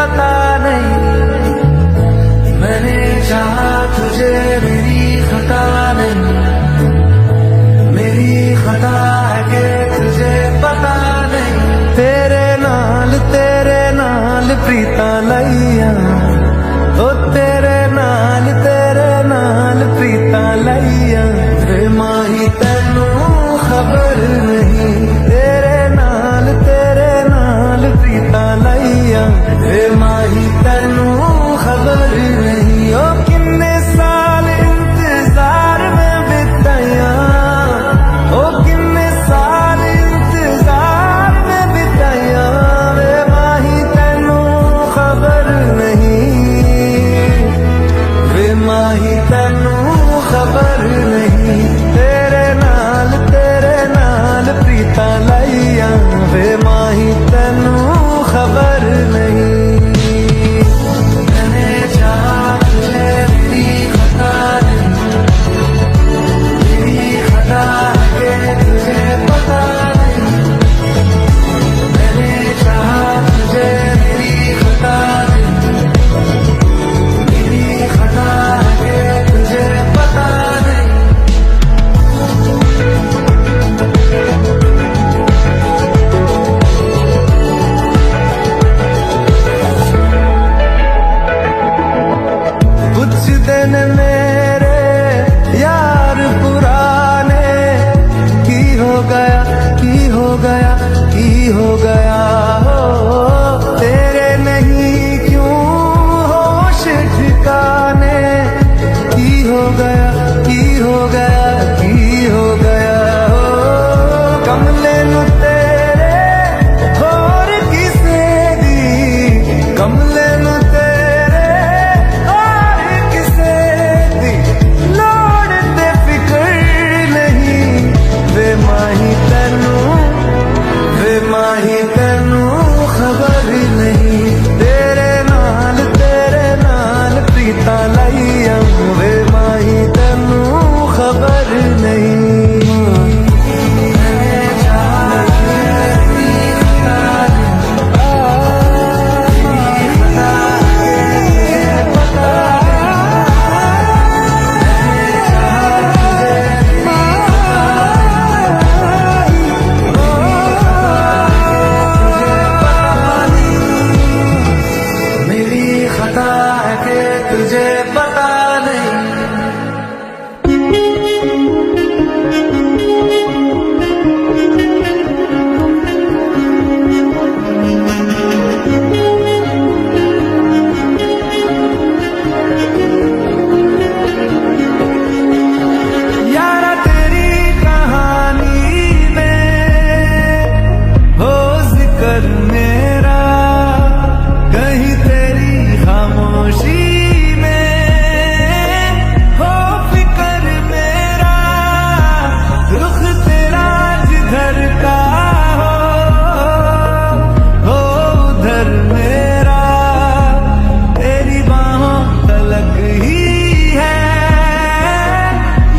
पता नहीं, मैंने चाहा तुझे मेरी खता नहीं, मेरी खता है कि तुझे पता नहीं। तेरे नाल प्रीता लैया, ओ तेरे नाल प्रीता लैया, वे माही तैनू खबर नहीं। तेरे नाल प्रीता लैया, वे माही तैनू खबर नहीं। ओ किन्ने साल इंतजार में बिताया, ओ किन्ने साल इंतजार में बिताया, वे माही तैनू खबर नहीं, वे माही तैनू खबर नहीं। तेरे नाल प्रीता लैया, वे माही तैनू खबर नहीं। मैंने चाहा तुझे मेरी खता नहीं, मेरी खता है कि तुझे पता नहीं। मैंने चाहा तुझे मेरी खता नहीं, मेरी खता है कि तुझे पता नहीं। कुछ दिन मेरे यार पुराने की हो गया, की हो गया, की हो गया हो। तेरे नहीं क्यों होश ठिकाने, की हो गया, की हो गया, की हो गया हो। कमले नु तेरे होर किसे दी, कमले नु तेरे होर किसे दी, लोड़ ते फिकर नहीं। वे माही तैनू खबर नहीं। तेरे नाल प्रीता लैया, वे माही तैनू खबर नहीं। मेरी खता है कि तुझे पता नहीं। यारा तेरी कहानी में हो जिक्र मेरा, कहीं तेरी खामोशी में हो फिकर मेरा। रुख तेरा जिधर का हो उधर मेरा, तेरी बाहों तलक ही है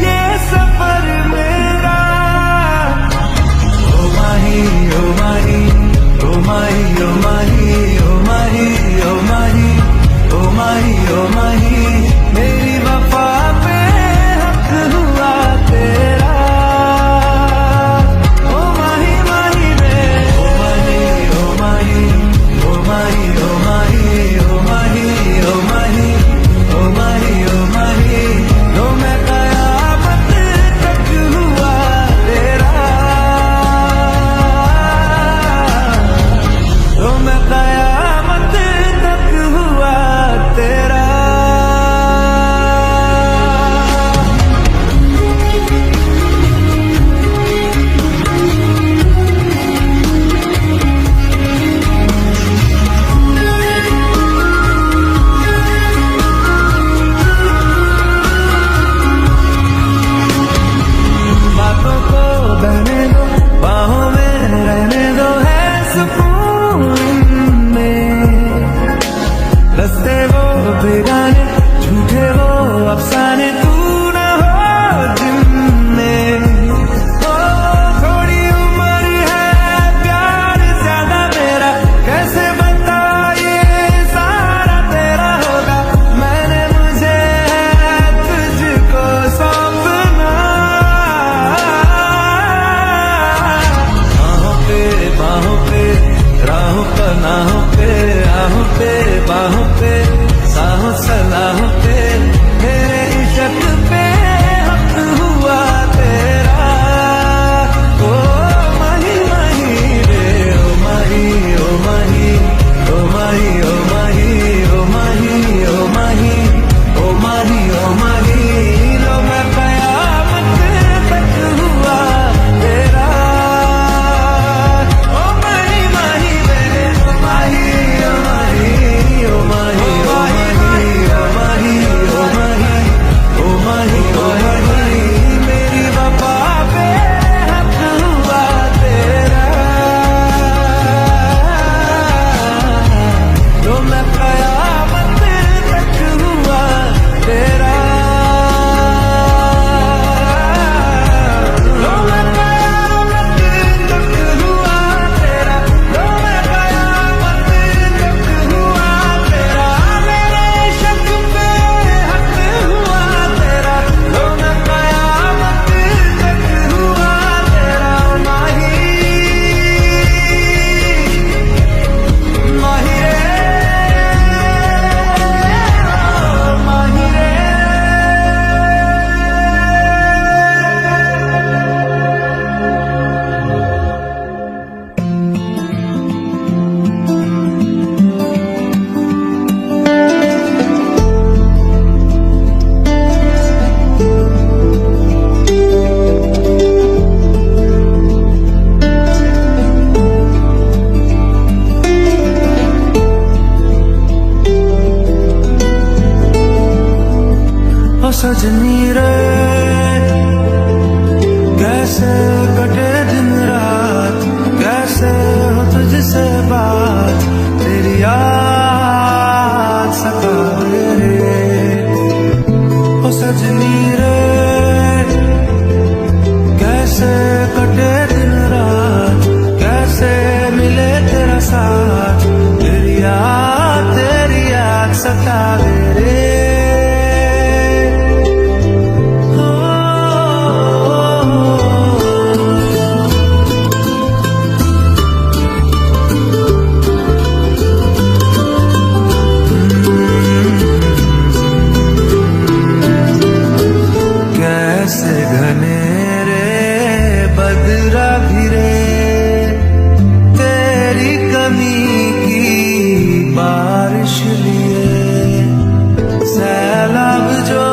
ये सफर मेरा। ओ माही, ओ माही, ओ माही, ओ माही, ओ माही, ओ माही, ओ माही, ओ माही, मेरी वफा पे हक हुआ तेरा। ओ माही, माही रे, ओ माही, ओ माही, ओ माही, ओ माही, ओ माही, ओ माही, ओ माही, ओ माही, तो मैं कयामत तक हुआ तेरा, तो मैं कयामत तक हुआ तेरा। बातों को बहने दो, बाहों में रहने दो, है सुकून में। रस्ते वो बेगाने, झूठे वो अफसाने, तू न हो जिनमें। ओ थोड़ी उम्र है, प्यार ज्यादा मेरा, कैसे बता ये सजनी रे कैसे कटे दिन रात, कैसे हो तुझसे बात, तेरी याद सताए रे। ओ सजनी रे कैसे कटे दिन रात, कैसे मिले तेरा साथ, तेरी याद सताए रे। कैसे घने रे बदरा भिरे, तेरी कमी की बारिश लिए, सैलाब जो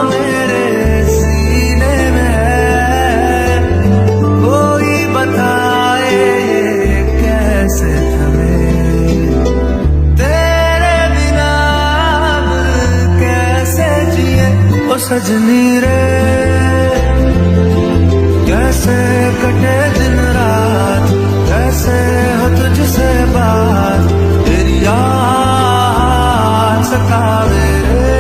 मेरे सीने में है, कोई बताए ये कैसे थमे, तेरे बिना अब कैसे जिए। ओ सजनी रे कैसे कटे दिन रात, कैसे हो तुझसे बात, तेरी याद सतावे रे।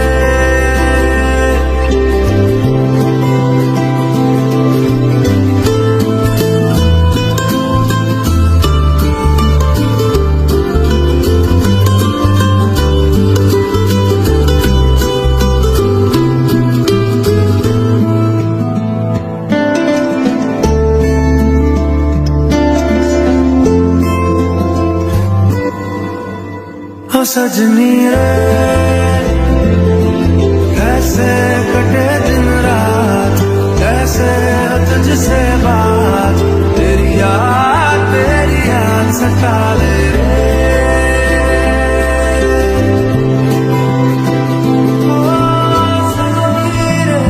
ओ सजनी रे कैसे कटे दिन रात, कैसे हो तुझसे बात, तेरी याद सतावे रे। ओ सजनी रे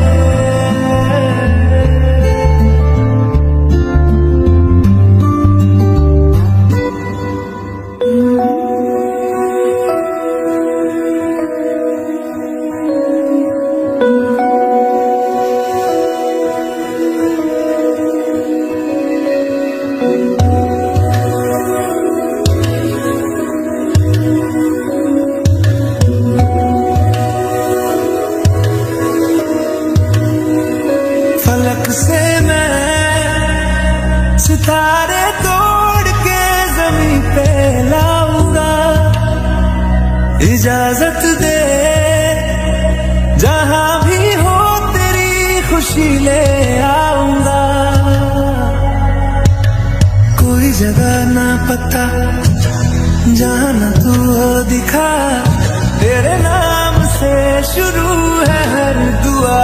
फलक से मैं सितारे तोड़ के जमीन पे लाऊंगा, इजाजत दे जहां भी हो तेरी खुशी ले आऊंगा। कोई जगह ना पता जहां न तू हो दिखा, तेरे नाम से शुरू है हर दुआ,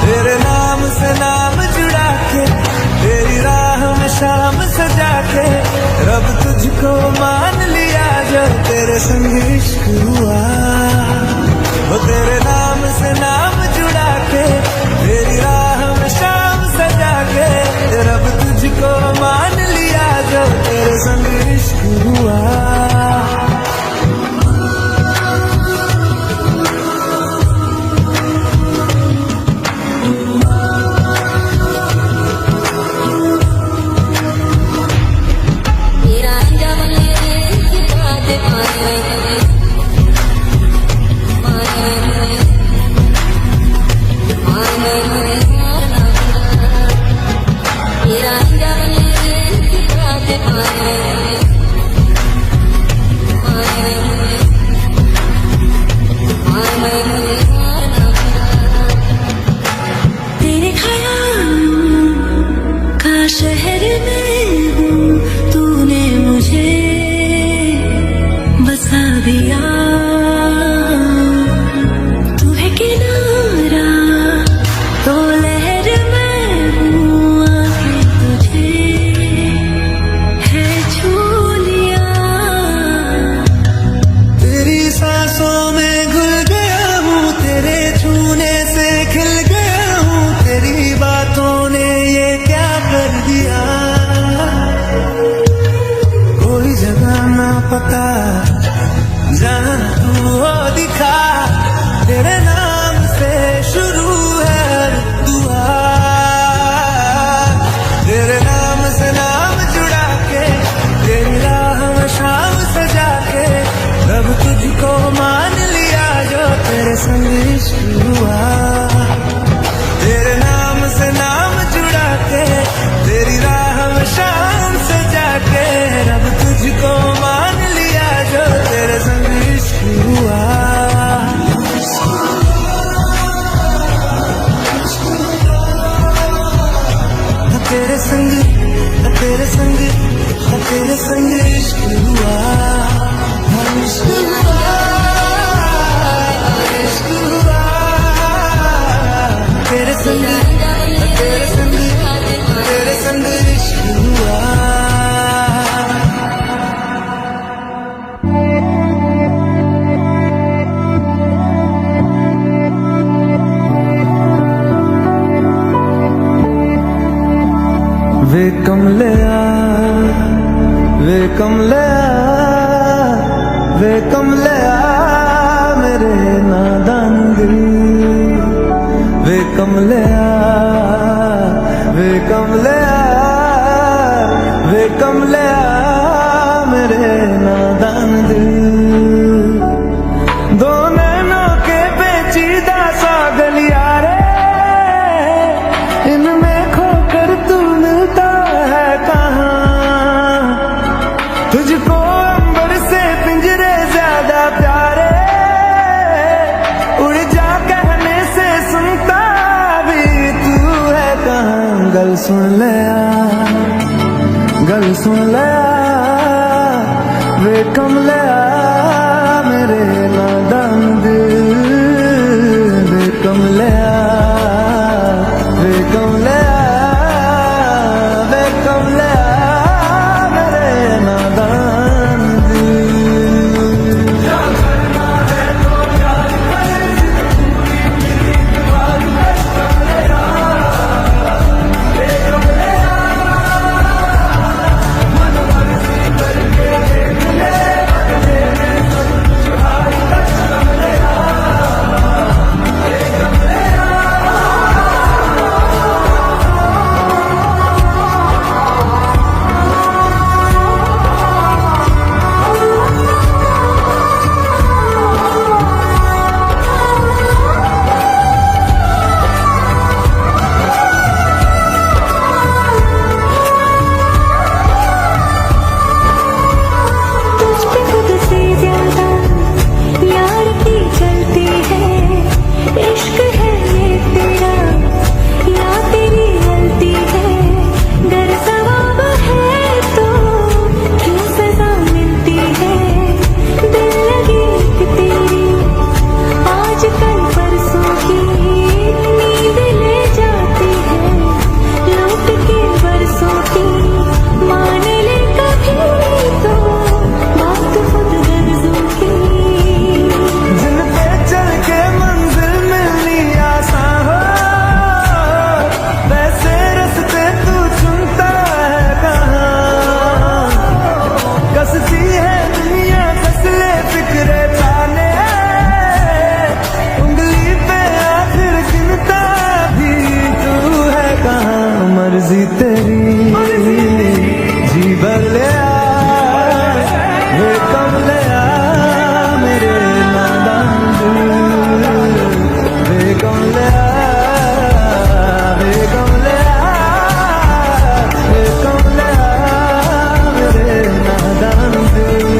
तेरे नाम से नाम जुड़ा के, तेरी राह में शाम सजा के, रब तुझको मान लिया जब तेरे संग इश्क हुआ। वो तेरे नाम से नाम जुड़ा के, तेरी राह में शाम सजा के, रब तुझको मान लिया जब तेरे संग इश्क हुआ। तेरे ख्यालों का शहर में हूँ, तूने मुझे बसा दिया। तू है किनारा तो लहर में हूँ, आके तुझे है छू लिया। तेरी सांसों में घुल गया हूँ, तेरे छूने से खिल गया हूँ, तेरी बातों ने ये क्या कर दिया। कोई जगह ना पता जहाँ तू हो दिखा, तेरे तेरे संग इश्क हुआ, तेरे नाम से नाम जुड़ा के, तेरी राह में शाम से जाके, रब तुझको मान लिया जो तेरे संग इश्क हुआ। तेरे संग तेरे संग तेरे संग इश्क हुआ, इश्क हुआ, इश्क हुआ। तेरे संग तेरे संग तेरे संग इश्क हुआ। वे कमलिया वे कमलिया वे कमलिया मेरे नादान दिल, वे कमलिया वे कमलिया वे कमलिया मेरे नादान दिल। दो नैनों के पेचीदा सा गलियारे, इनमें खोकर तू मिलता है कहाँ, तुझको अंबर से पिंजरे ज्यादा प्यारे, उड़ जा कहने से सुनता भी तू है कहाँ। गल सुन ले गल सुन ले वे कमलिया मेरे नादान दिल, वे कमलिया वे कमलिया वे कमलिया मेरे नादान दिल। मर्जी तेरी जी बलिया वे कमलिया मेरे नादान दिल, वे कमलिया वे कमलिया वे कमलिया मेरे नादान दिल।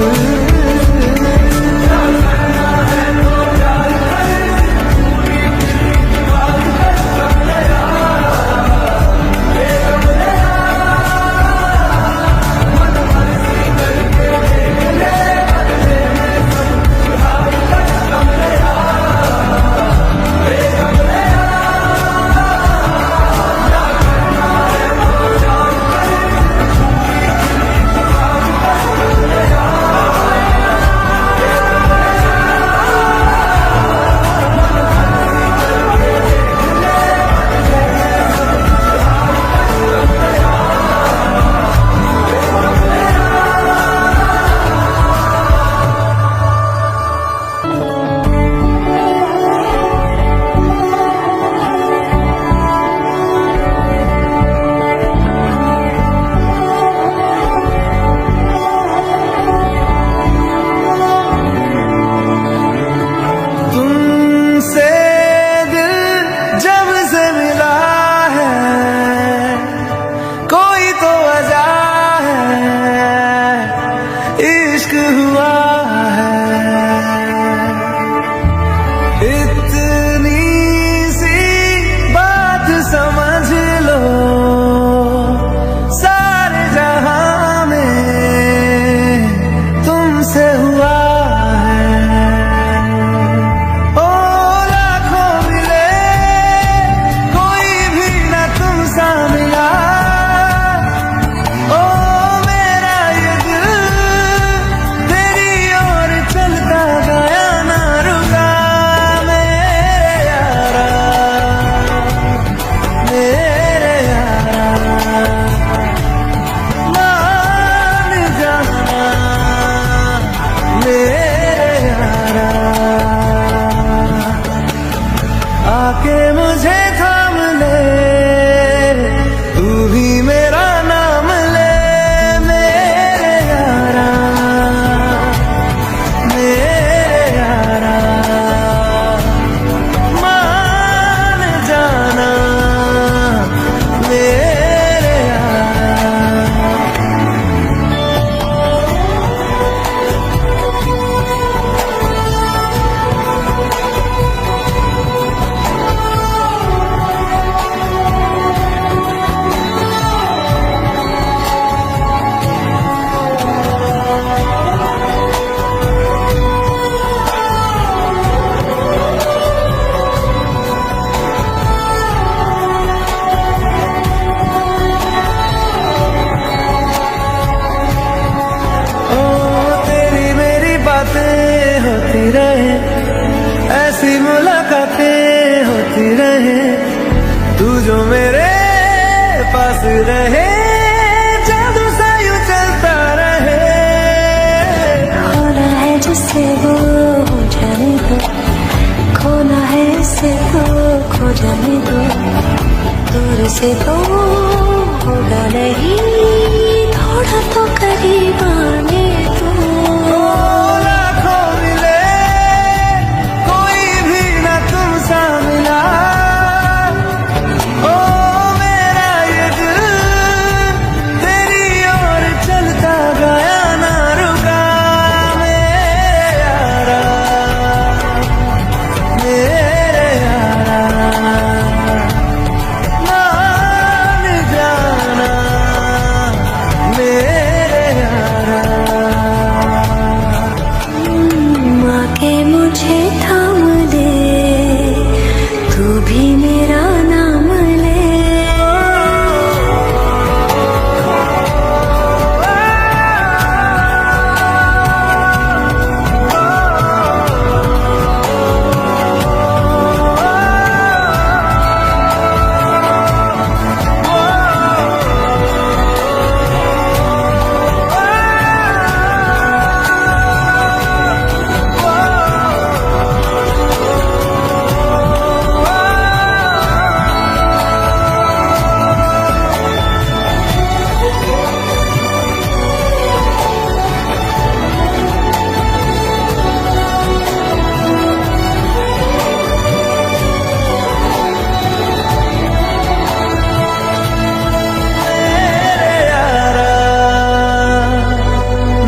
पास रहे, जादू सा यूं चलता रहे। होना है जिससे वो हो जाने दो, खोना है इससे तो खो जाने दो। दूर से तो होगा नहीं, थोड़ा तो करीब आने दो। लाखों मिले कोई भी ना तुमसा मिला, ओ मेरा ये दिल तेरी ओर चलता गया ना रुका। मेरे यारा, मेरे यारा, मान जाना मेरे यारा। आके मुझे थाम ले, तू भी मेरा नाम ले।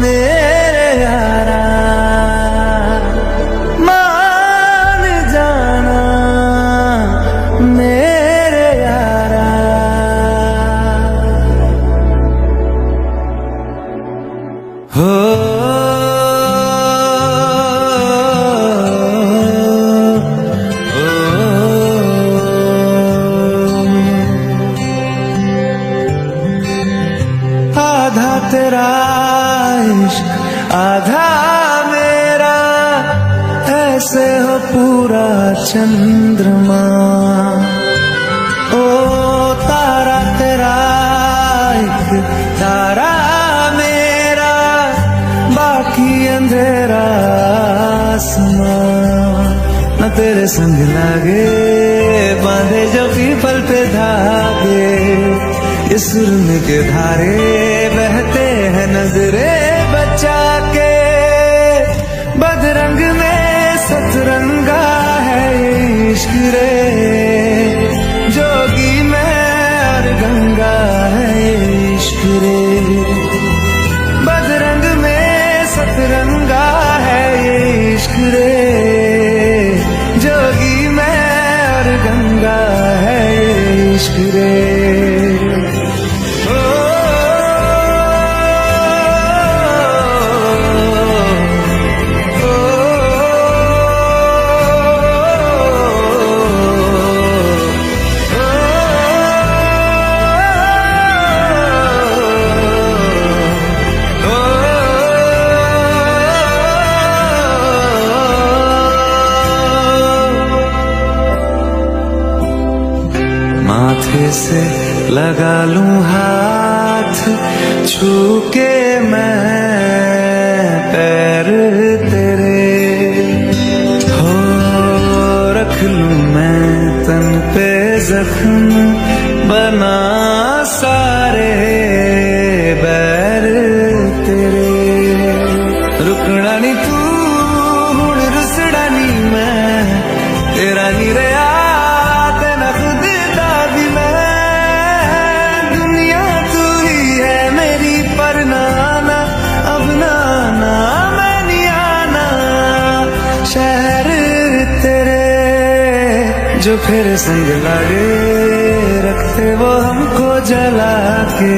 मेरे यारा, मान जाना मेरे यारा। हो आधा तेरा इश्क आधा मेरा, ऐसे हो पूरा चंद्रमा। ओ तारा तेरा एक तारा मेरा, बाकी अंधेरा आसमां। न तेरे संग लागे बांधे जो पीपल पे धागे, ये सुरन के धारे बहते हैं नजरे बचा के। बदरंग में सतरंगा है ये इश्क रे, जोगी में और गंगा है ये इश्क रे। बदरंग में सतरंगा है ये इश्क रे, जोगी में और गंगा है ये इश्क रे। माथे से लगा लूं हाथ, छू के मैं पैर तेरे। हो रख लूं मैं तन पे जख्म, बना सारे बैर तेरे। रुकना नी तू हुण रुसड़ा नी मैं, तेरा नी रहा जो फिर संग लागे रखते वो हमको जला के।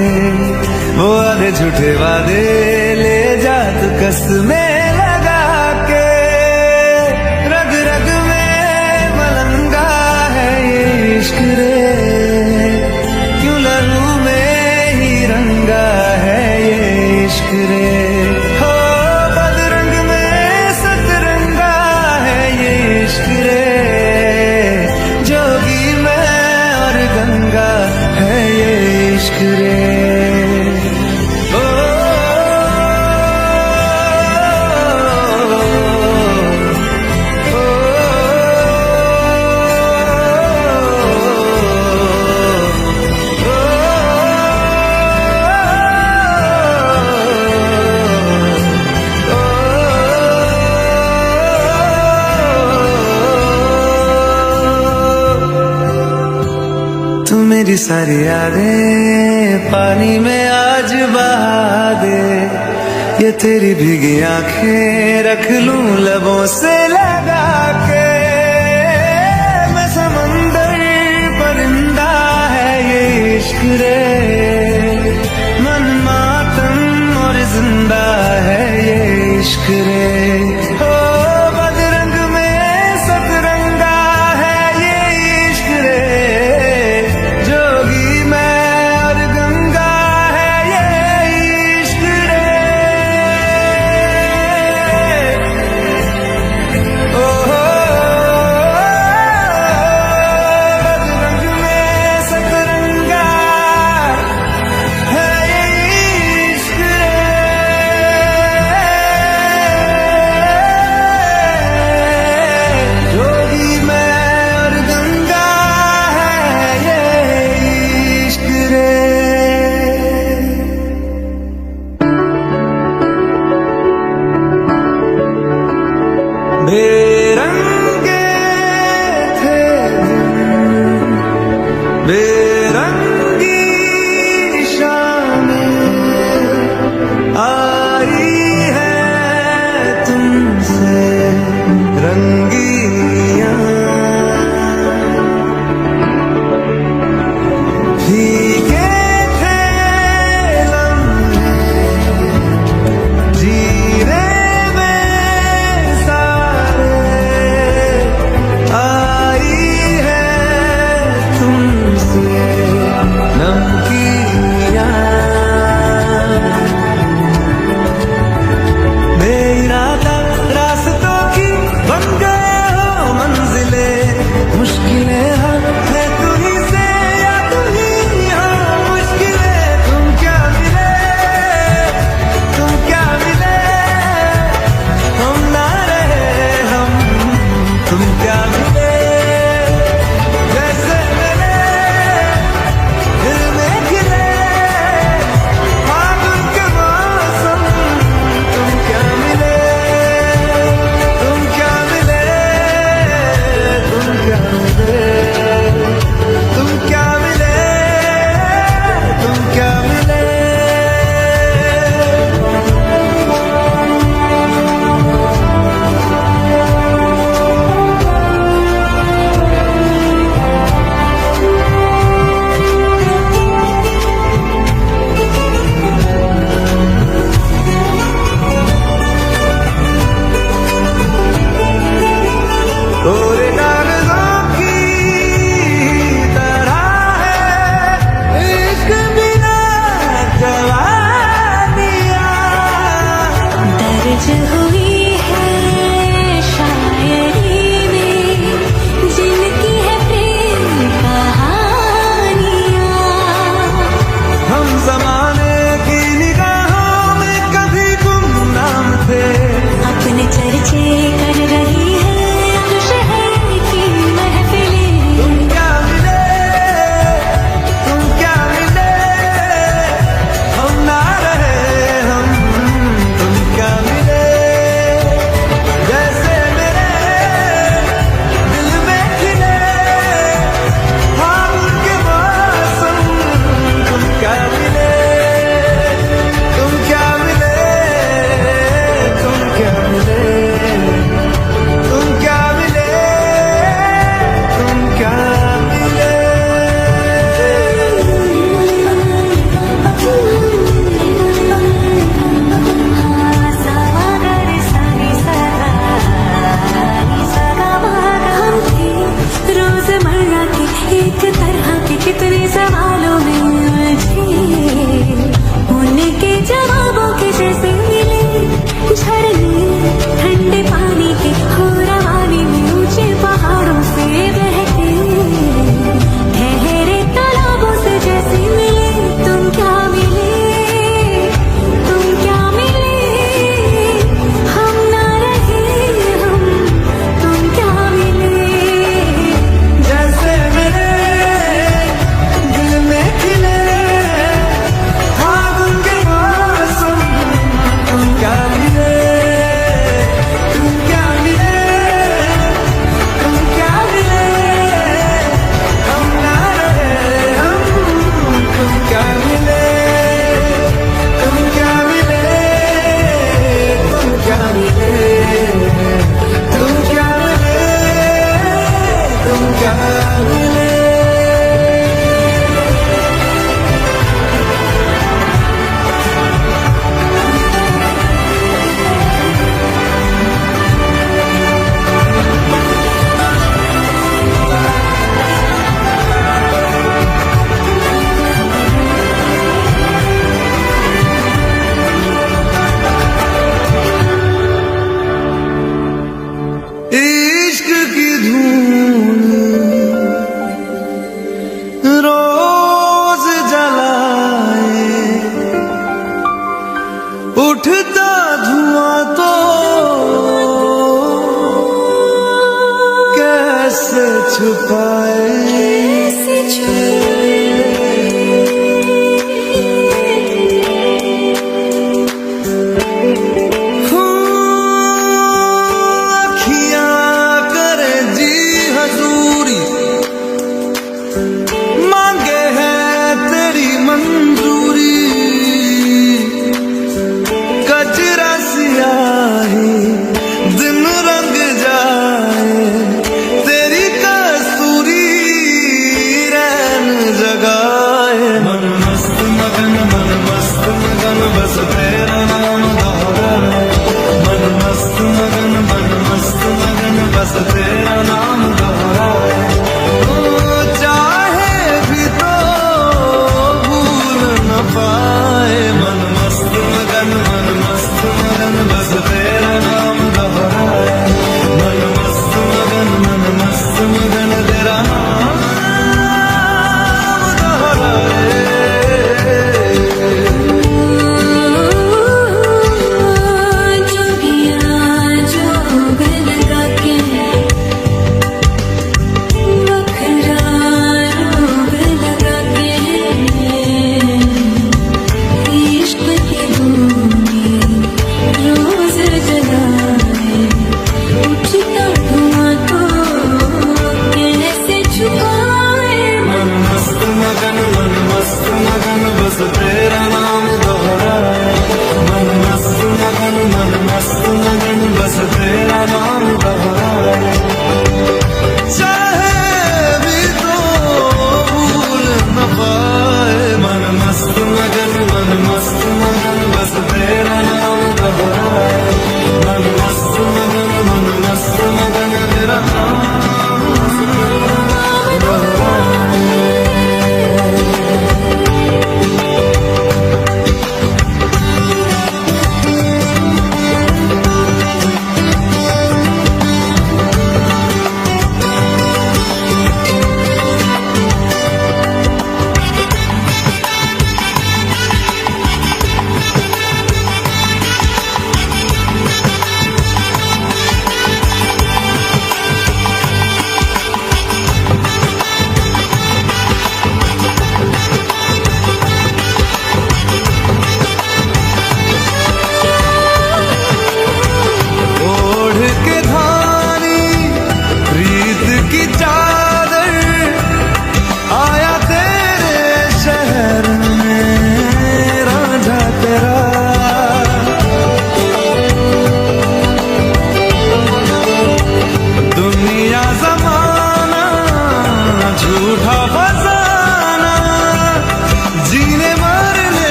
वो आधे झूठे वादे ले जात कसमें लगा के। रग रग में मलंगा है ये इश्क रे, क्यों लहू में ही रंगा है ये इश्क रे। हो बदरंग में सतरंगा है ये इश्क रे, जोगी में और गंगा है ये इश्क रे ओ, तू मेरी सारी यादें पानी में आज बहा दे, ये तेरी भीगी आंखें रख लूं लबों से लगा के। मैं समंदर परिंदा है ये इश्क रे, मन मातम और जिंदा है ये इश्क रे ओ, बदरंग में सतरंगा है ये इश्क रे, जोगी मैं और गंगा है ये इश्क रे ओ, बदरंग में सतरंगा है ये इश्क रे, जोगी मैं और गंगा है ये इश्क रे। बेरंगे थे दिन, बेरंगी शामें आई है तुमसे रंगियां, भीगे थे लम्हे जीने में सारे, छुपाए कैसे छुपाए अखियां करे जी हजूरी मांगे है तेरी मंजूरी कजरा सियाही दिन रंग जाए तेरी कसूरी रैन जगाए मन मस्त मगन बस तेरा नाम दोहराए मन मस्त मगन बस तेरा नाम दोहराए ओ चाहे भी तो भूल न पाए मन मस्त मगन बस तेरा नाम दोहराए मन मस्त मगन तेरा नाम दोहराए बस तेरा नाम दोहराए मन मस्त मगन बस तेरा नाम दोहराए चाहे भी तो भूल न पाए मन मस्त मगन बस तेरा नाम दोहराए मन मस्त मगन तेरा नाम दोहराए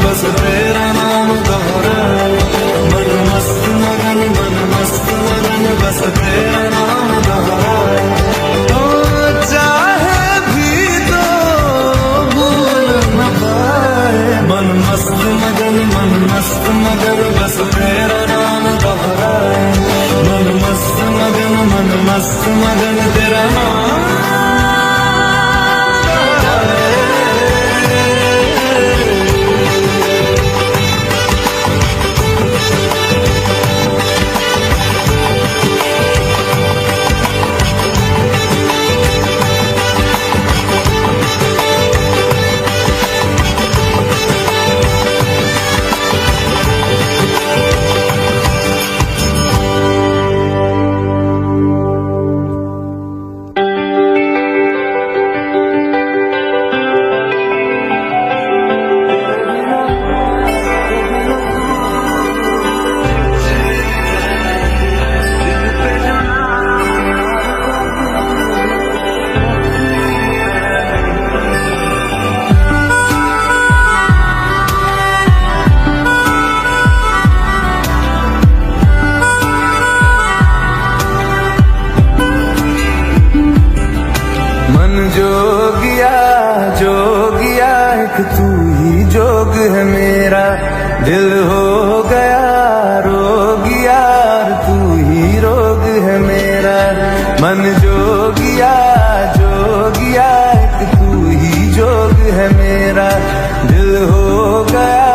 बस तेरा नाम दोहराए मन मस्त मगन बस तेरा नाम दोहराए तो चाहे भी तो भूल न पाए मन मस्त मगन बस तेरा नाम दोहराए मन मस्त मगन तेरा नाम एक तू ही जोग है मेरा, दिल हो गया रोग यार तू मन जोगिया जोगिया एक तू ही जोग है मेरा, दिल हो गया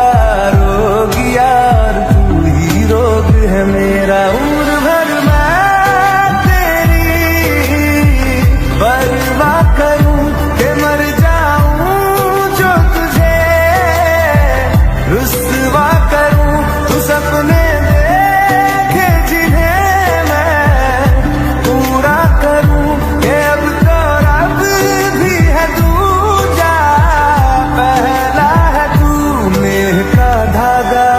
रोगिया और तू ही रोग है मेरा। उम्र भर मैं तेरी परवाह करूं कि मर जाऊं जो तुझे रुसवा करूं, तू सपने देखे जिन्हें मैं पूरा करूं, कि अब तो रब भी है दूजा, पहला है तू। नेह का धागा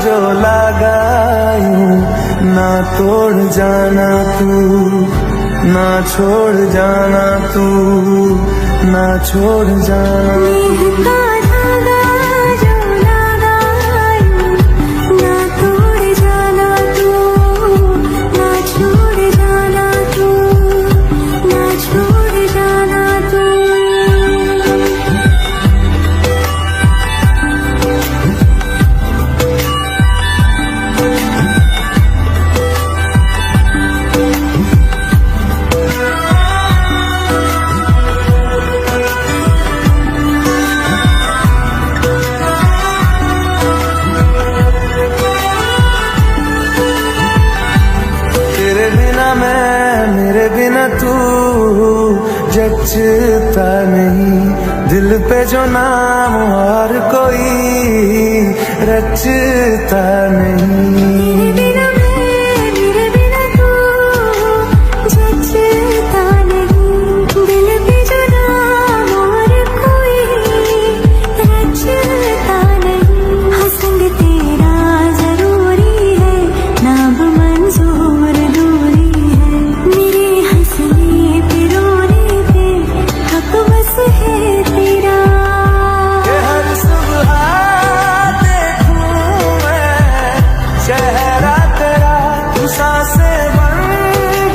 जो लगायूं ना तोड़ जाना तू, ना छोड़ जाना तू, ना छोड़ जाना तू। मेरे बिना तू जचता नहीं, दिल पे जो नाम और कोई रचता नहीं। मेरे बिना तू जचता नहीं, दिल पे जो नाम और कोई रचता नहीं। हाँ संग तेरा जरूरी है, नाम मंजूर दूरी है, मेरे हंसने पे रोने पे हक बस है तेरा। हर सुबह देखूं मैं चेहरा तेरा, तू सांसें बन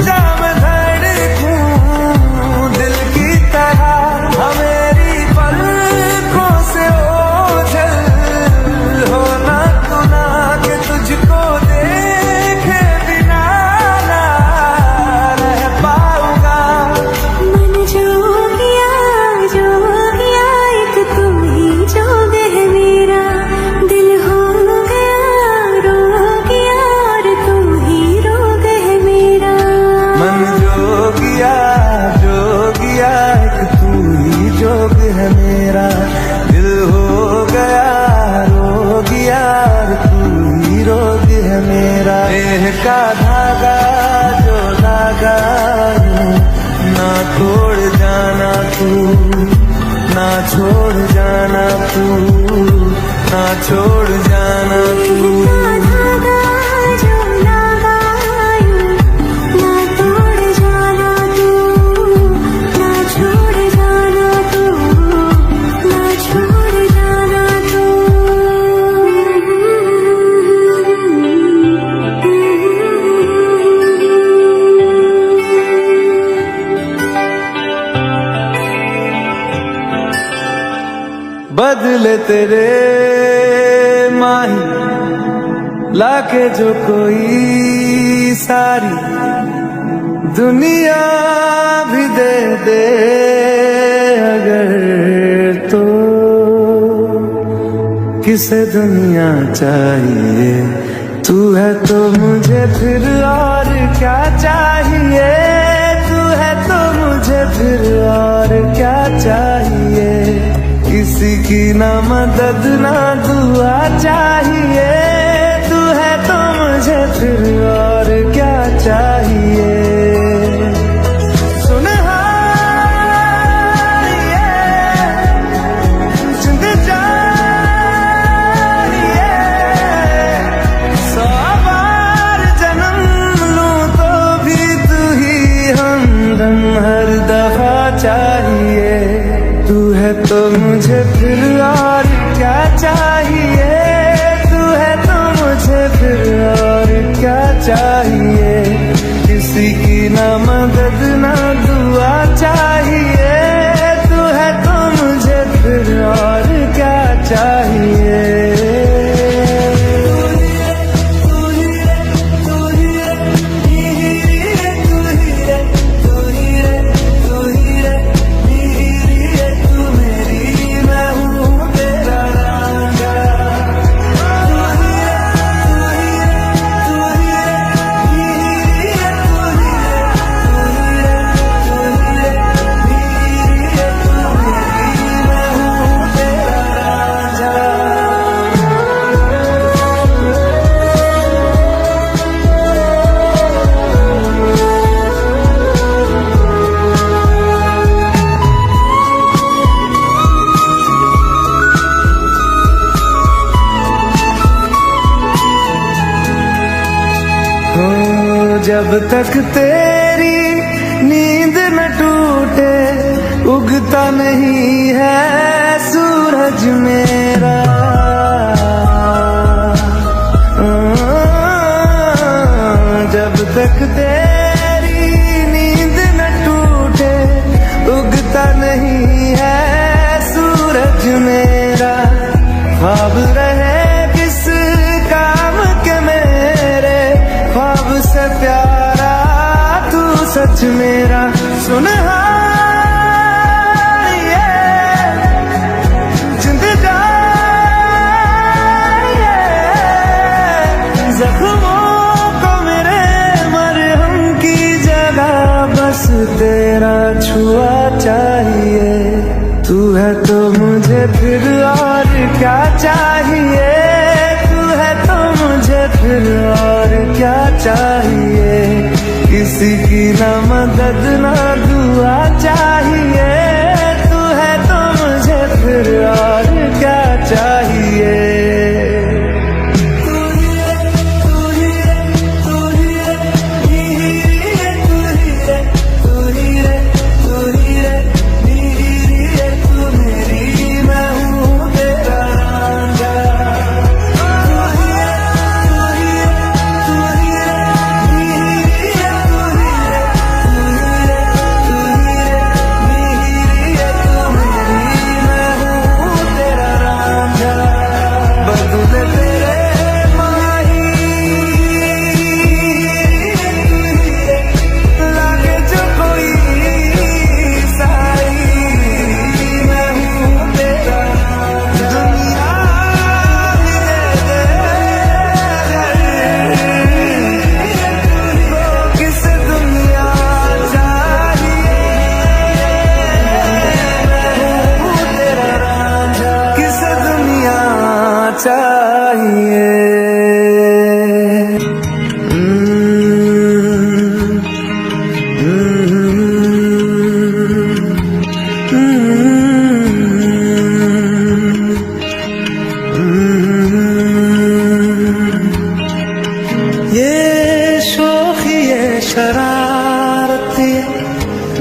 जा मैं धड़कूं दिल की तरह। मेरी पलकों से ओझल होना तू ना, कि तुझको देखे बिना ना रह पाऊंगा। मन जोगिया जोगिया एक तू ही जोग है मेरा, दिल हो गया रोगिया और तू ही रोग है मेरा। मन जोगिया जोगिया एक तू ही जोग है मेरा, दिल हो गया रोगिया और तू ही रोग है मेरा। नेह का धागा जो लगायूं ना तोड़ जाना तू, ना छोड़ जाना तू, ना छोड़ जाना तू। बदले तेरे माही लाके जो कोई सारी दुनिया भी दे दे अगर, तो किसे दुनिया चाहिए, तू है तो मुझे फिर और क्या चाहिए, तू है तो मुझे फिर और क्या चाहिए। किसी की ना मदद ना दुआ चाहिए, तू है तो मुझे फिर और क्या चाहिए। सुन जिंद चाहिए, 100 बार जन्म लूं तो भी तू ही हमदम हर दफा चाहिए। तू है तो मुझे फिर और क्या चाहिए, तू है तो मुझे फिर और क्या चाहिए। किसी की ना मदद ना दुआ चाहिए, तू है तो मुझे फिर और क्या चाहिए। तू ही जब तक तेरी नींद न टूटे उगता नहीं है सूरज मेरा। जब तक तेरी नींद न टूटे उगता नहीं है सूरज मेरा। ख्वाब रहे किस काम के मेरे, ख्वाब से प्यारा तू सच मेरा। सुन जख्मों को मेरे मरहम की जगह बस तेरा छुआ चाहिए। तू है तो मुझे फिर और क्या चाहिए, तू है तो मुझे फिर और क्या चाहिए। किसी की ना मदद ना दुआ चाहिए, तू है तो मुझे फिर और क्या चाहिए।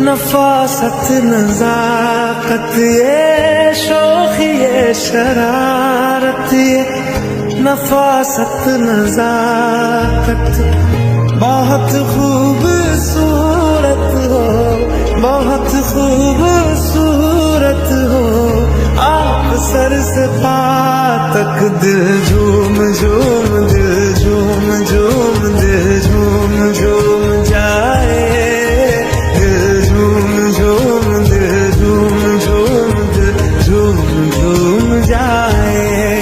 नफासत नजाकत ये शौक़ ये शरारत ये नफासत नजाकत। बहुत खूबसूरत हो, बहुत खूबसूरत हो। आप सर से पाँव तक दिल झूम झूम, दिल झूम झूम, दिल झूम झूम जाए। झूम जाए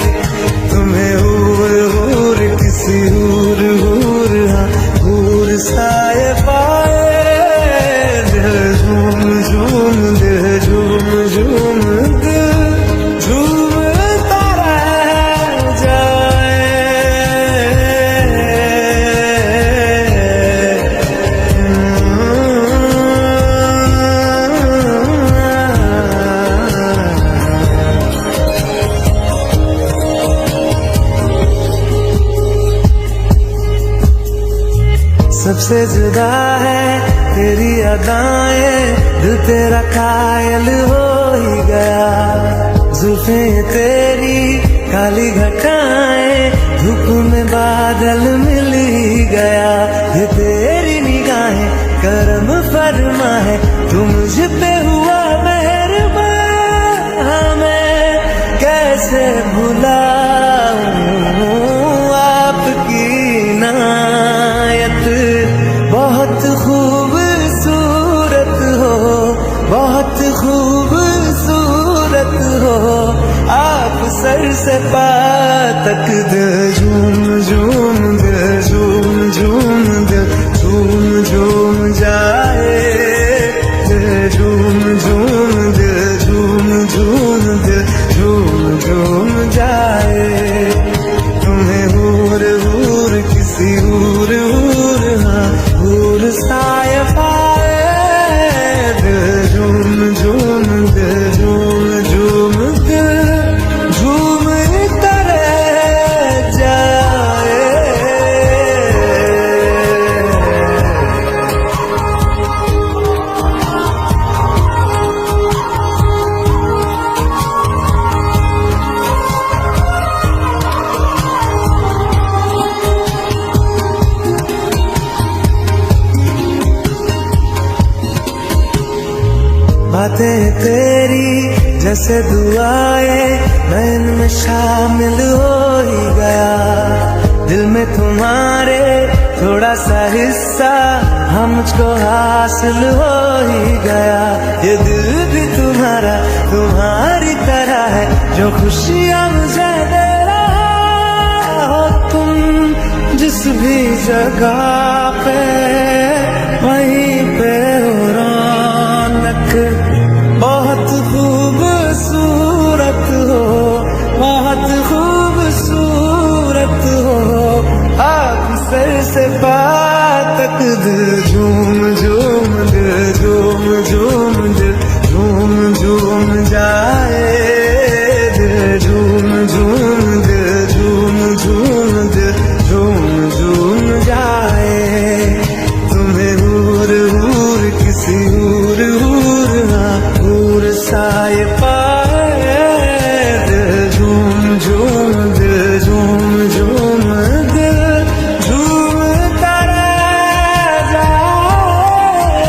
तुम्हें हूर हूर किसी हूर हूर, हाँ हूर साए पाए। दिल झूम झूम, दिल झूम झूम, दिल झूमता रह जाए। सबसे जुदा है तेरी अदाएं, दिल तेरा कायल हो ही गया। जुल्फें तेरी काली घटाएं, धूप में बादल मिल ही गया। ये तेरी निगाहें करम फरमा है, तू मुझ पे हुआ मेहरबान। मैं कैसे भुलाऊं आपकी इनायत। बहुत खूबसूरत हो, बहुत खूबसूरत हो। आप सर से पाँव तक दिल झूम झूम, दिल झूम झूम, दिल झूम झूम जाए। दिल झूम झूम, दिल झूम झूम, दिल झूम झूम जाए। तुम्हें हूर हूर किसी हूर हूर, हाँ हूर साए पाए। दिल झूम झूम, दिल झूम झूम, दिल झूम तरह जाए। बातें तेरी जैसे दुआएं मैं इनमें शामिल हो ही गया। दिल में तुम्हारे थोड़ा सा हिस्सा हम मुझको हासिल हो ही गया। ये दिल भी तुम्हारा तुम्हारी तरह है जो खुशियाँ मुझे दे रहा हो तुम जिस भी जगह पे वहीं पे हो रौनक। बहुत खूबसूरत हो बहुत खूबसूरत हो आप सर से पार तक दिल झूम झूम दिल झूम झूम दिल झूम झूम जाए। दिल झूम झूम दिल झूम झूम दिल झूम झूम जाए। तुम्हें हूर हूर किसी हूर हूर हाँ हूर साए पाए। दिल झूम झूम दिल झूम झूम दिल झूमता रह जाए।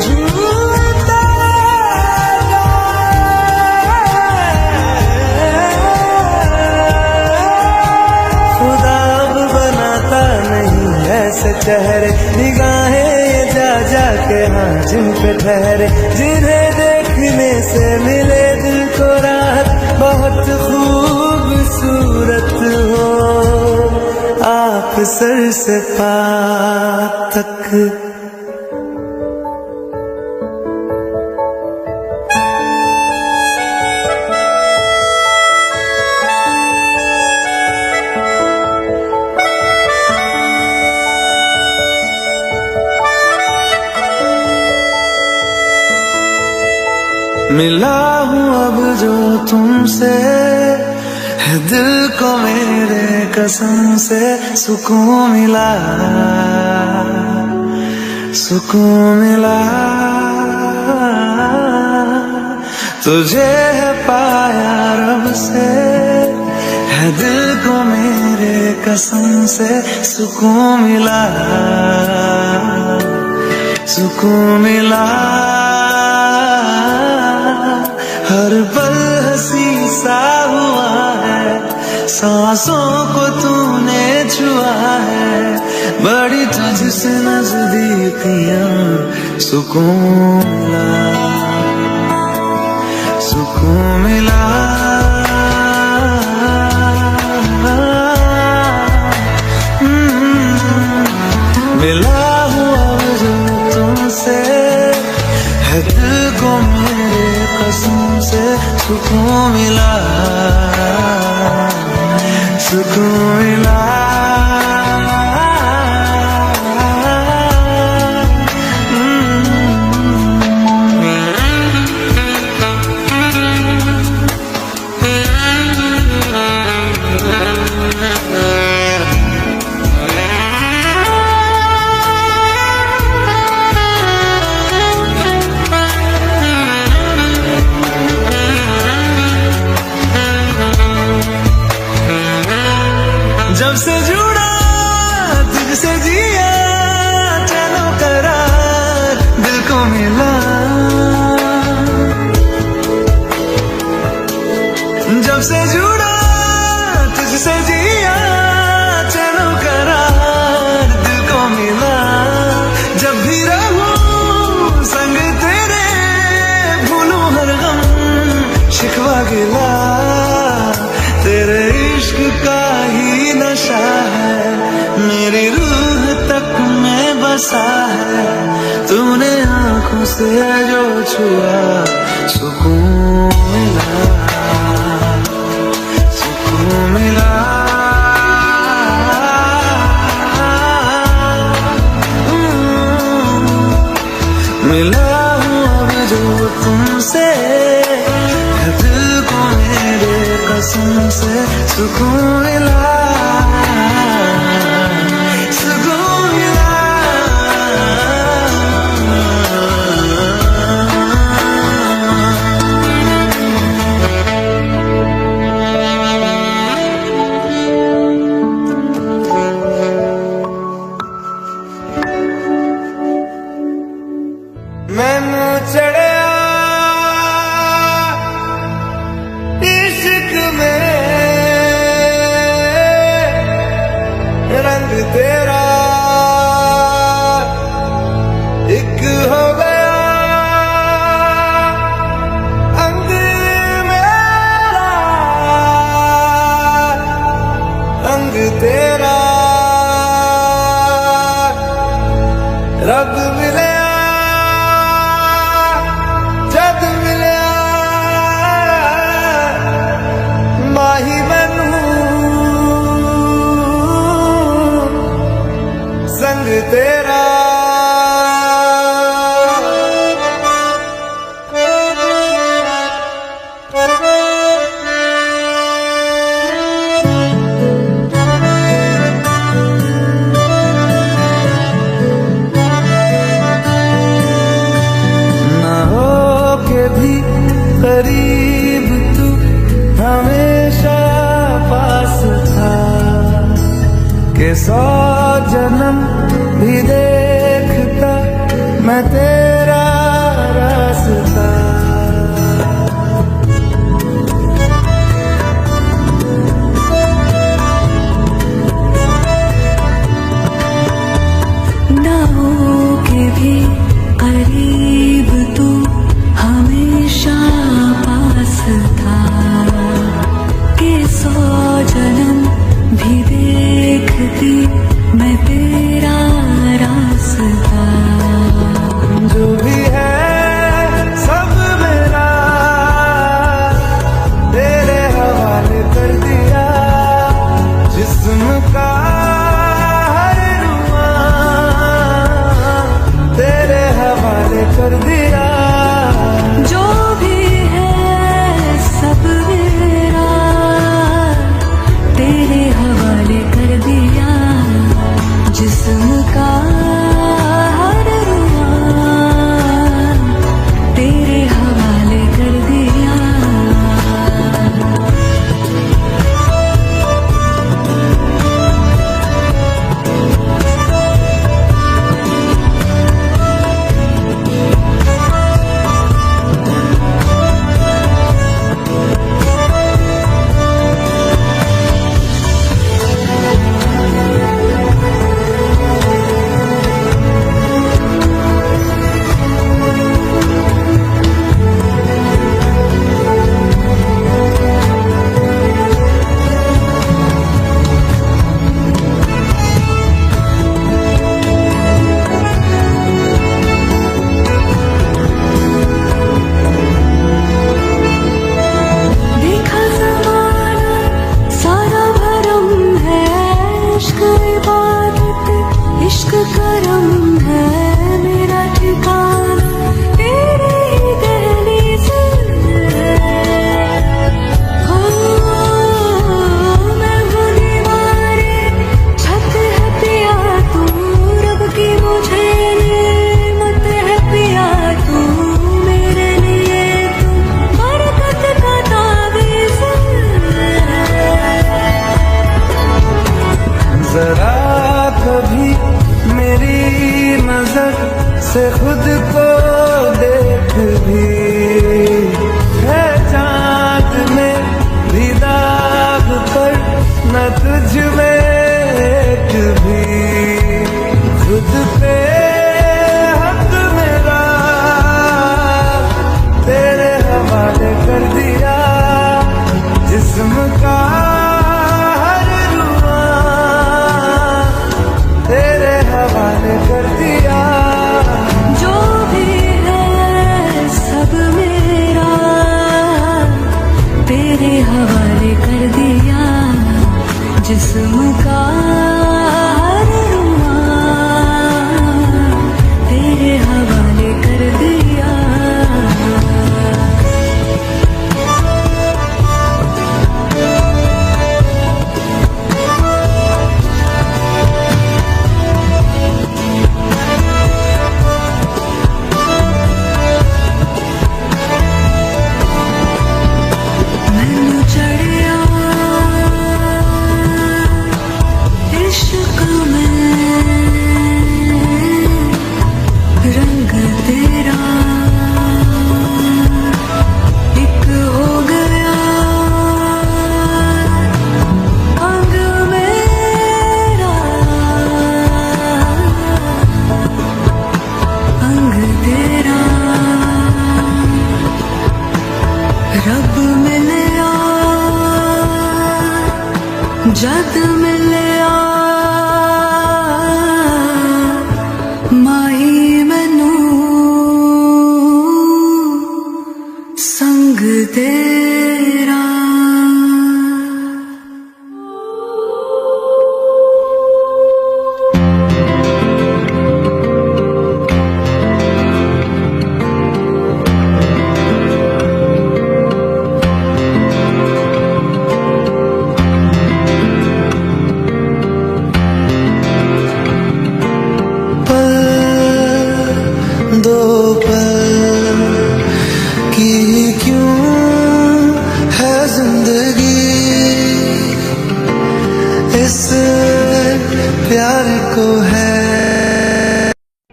झूमता रह जाए। खुदा अब बनाता नहीं ऐसे चेहरे निगाहें ये जा जा के हाँ जिन पे ठहरे जिन्हें देखने से मिले दिल को राहत। बहुत खूबसूरत हो आप सर से पार तक। मिला हूँ अब जो तुमसे है दिल को मेरे कसम से सुकून मिला सुकून मिला। तुझे है पाया रब से है दिल को मेरे कसम से सुकून मिला सुकून मिला। हर पल हंसी सा हुआ है सांसों को तूने छुआ है। बड़ी तुझसे नजदीकियां सुकून मिला सुकून मिला। मिला हुआ जो तुमसे है दिल को मेरे कसम से सुकून मिला सुकून मिला। जब से जुड़ा तुझसे जिया चलो करार दिल को मिला। जब से जुड़ा तुझसे जिया चलो करार दिल को मिला। जब भी रहूं संग तेरे भूलूं हर गम शिकवा गिला। तेरे इश्क का ही नशा है मेरी रूह तक में बसा है। तूने आंखों से जो छुआ सुकून मिला सुकून मिला। मिला हूँ अब जो तुमसे है दिल को मेरे कसम से सुकून मिला सुकून मिला। ये 100 जन्म भी देखता मैं तेरा रास्ता। ना हो के भी करीब तू हमेशा पास था कि 100 जन्म भी देखती मैं तेरा रास्ता। जो भी है सब मेरा तेरे हवाले कर दिया, जिस्म का हर रुआ तेरे हवाले कर दिया। जो भी है सब मेरा तेरे हवाले कर दिया, जिस्म का हर रुआ तेरे हवाले कर दिया। देखा ज़माना सारा भरम है, इश्क इबादत इश्क करम है, मेरा ठिकाना तेरे ही दहलीज़ है। हो मैं हूँ दीवारे छत है पिया तू, रब की मुझे नेमत है पिया तू, मेरे लिए तू बरकत का ताबीज़ है। जरा कभी मेरी नजर से खुद को देख भी, है चाँद में भी दाग पर न तुझ में एक भी। खुद पे हक मेरा तेरे हवाले कर दिया, जिस्म का हर रुआ तेरे हवाले कर दिया। जो भी है सब मेरा तेरे हवाले कर दिया, जिस्म का हर रुआ तेरे हवाले कर दिया। मैनू चढ़िया इश्क में रंग तेरा एक हो गया, अंग मेरा अंग तेरा। रब मिलिया जद मिलिया, माही मैनू संग तेरा।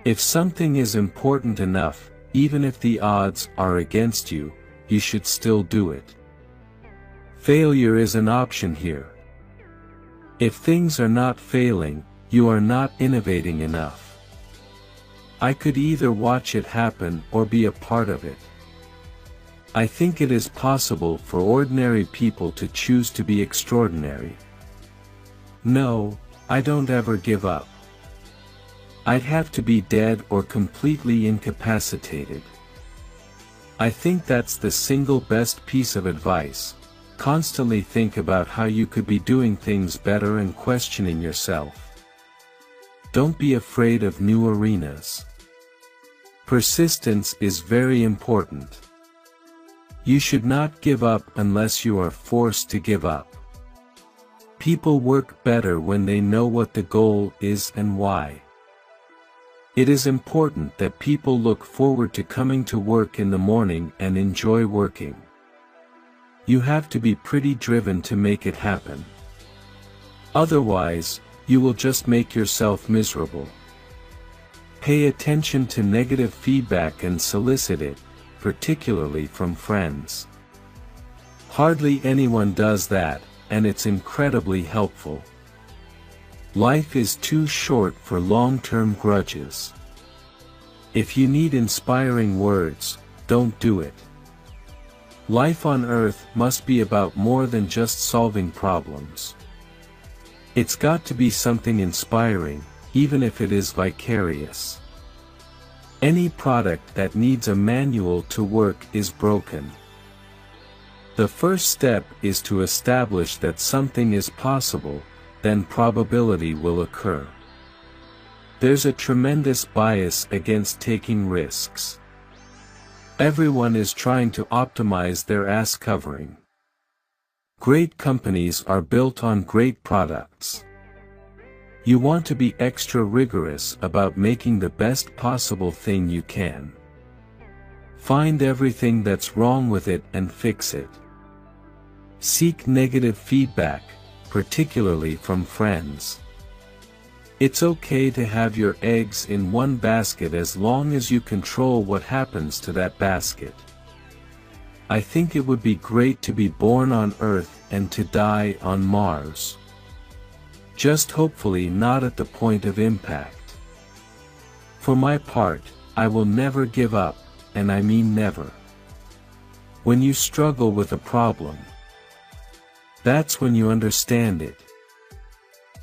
If something is important enough, even if the odds are against you, you should still do it. Failure is an option here. If things are not failing, you are not innovating enough. I could either watch it happen or be a part of it. I think it is possible for ordinary people to choose to be extraordinary. No, I don't ever give up. I'd have to be dead or completely incapacitated. I think that's the single best piece of advice. Constantly think about how you could be doing things better and questioning yourself. Don't be afraid of new arenas. Persistence is very important. You should not give up unless you are forced to give up. People work better when they know what the goal is and why. It is important that people look forward to coming to work in the morning and enjoy working. You have to be pretty driven to make it happen. Otherwise, you will just make yourself miserable. Pay attention to negative feedback and solicit it, particularly from friends. Hardly anyone does that, and it's incredibly helpful. Life is too short for long-term grudges. If you need inspiring words, don't do it. Life on Earth must be about more than just solving problems. It's got to be something inspiring, even if it is vicarious. Any product that needs a manual to work is broken. The first step is to establish that something is possible, then probability will occur. There's a tremendous bias against taking risks. Everyone is trying to optimize their ass covering. Great companies are built on great products. You want to be extra rigorous about making the best possible thing you can. Find everything that's wrong with it and fix it. Seek negative feedback, particularly from friends. It's okay to have your eggs in one basket as long as you control what happens to that basket. I think it would be great to be born on Earth and to die on Mars. Just hopefully not at the point of impact. For my part, I will never give up, and I mean never. When you struggle with a problem, that's when you understand it.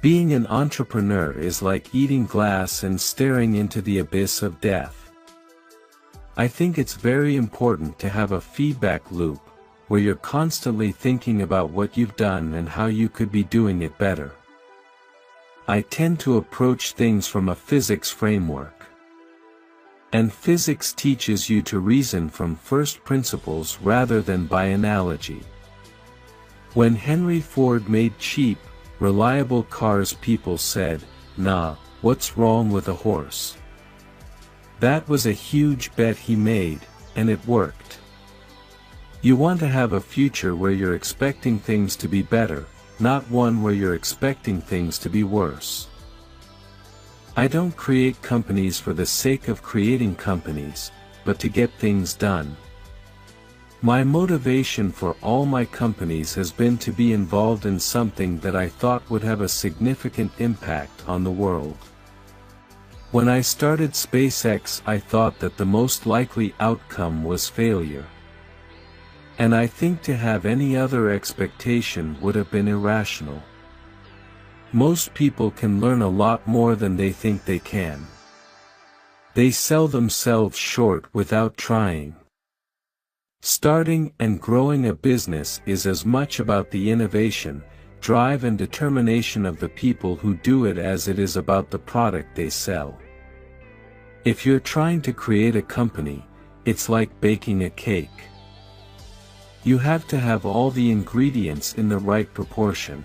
Being an entrepreneur is like eating glass and staring into the abyss of death. I think it's very important to have a feedback loop, where you're constantly thinking about what you've done and how you could be doing it better. I tend to approach things from a physics framework. And physics teaches you to reason from first principles rather than by analogy. When Henry Ford made cheap, reliable cars, people said, "Nah, what's wrong with a horse?" That was a huge bet he made, and it worked. You want to have a future where you're expecting things to be better, not one where you're expecting things to be worse. I don't create companies for the sake of creating companies, but to get things done. My motivation for all my companies has been to be involved in something that I thought would have a significant impact on the world. When I started SpaceX, I thought that the most likely outcome was failure. And I think to have any other expectation would have been irrational. Most people can learn a lot more than they think they can. They sell themselves short without trying. Starting and growing a business is as much about the innovation, drive and determination of the people who do it as it is about the product they sell. If you're trying to create a company, it's like baking a cake. You have to have all the ingredients in the right proportion.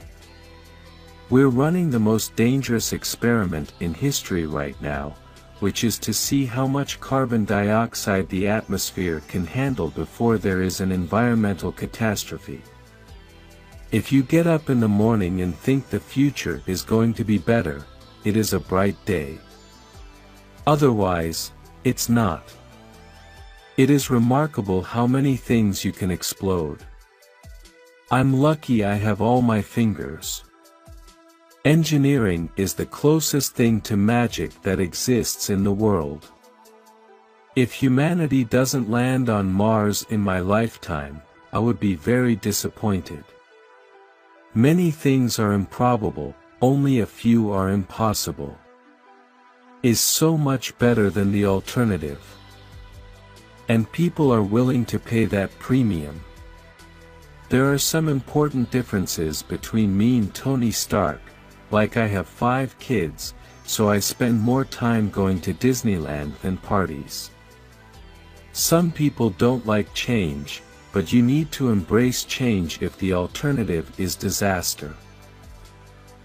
We're running the most dangerous experiment in history right now, which is to see how much carbon dioxide the atmosphere can handle before there is an environmental catastrophe. If you get up in the morning and think the future is going to be better, it is a bright day. Otherwise, it's not. It is remarkable how many things you can explode. I'm lucky I have all my fingers. Engineering is the closest thing to magic that exists in the world. If humanity doesn't land on Mars in my lifetime, I would be very disappointed. Many things are improbable, only a few are impossible. Is so much better than the alternative. And people are willing to pay that premium. There are some important differences between me and Tony Stark, like I have 5 kids, so I spend more time going to Disneyland than parties. Some people don't like change, but you need to embrace change if the alternative is disaster.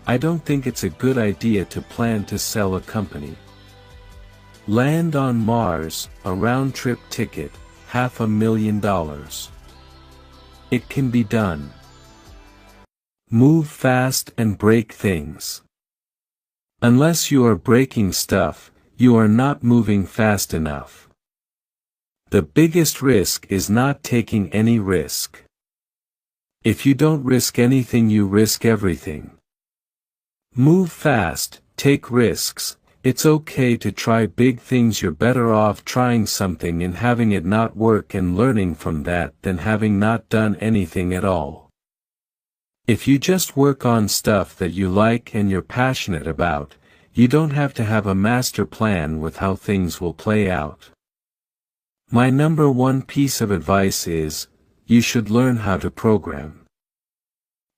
I don't think it's a good idea to plan to sell a company. Land on Mars, a round-trip ticket, $500,000. It can be done. Move fast and break things. Unless you are breaking stuff, you are not moving fast enough. The biggest risk is not taking any risk. If you don't risk anything, you risk everything. Move fast, take risks. It's okay to try big things. You're better off trying something and having it not work and learning from that than having not done anything at all. If you just work on stuff that you like and you're passionate about, you don't have to have a master plan with how things will play out. My number one piece of advice is, you should learn how to program.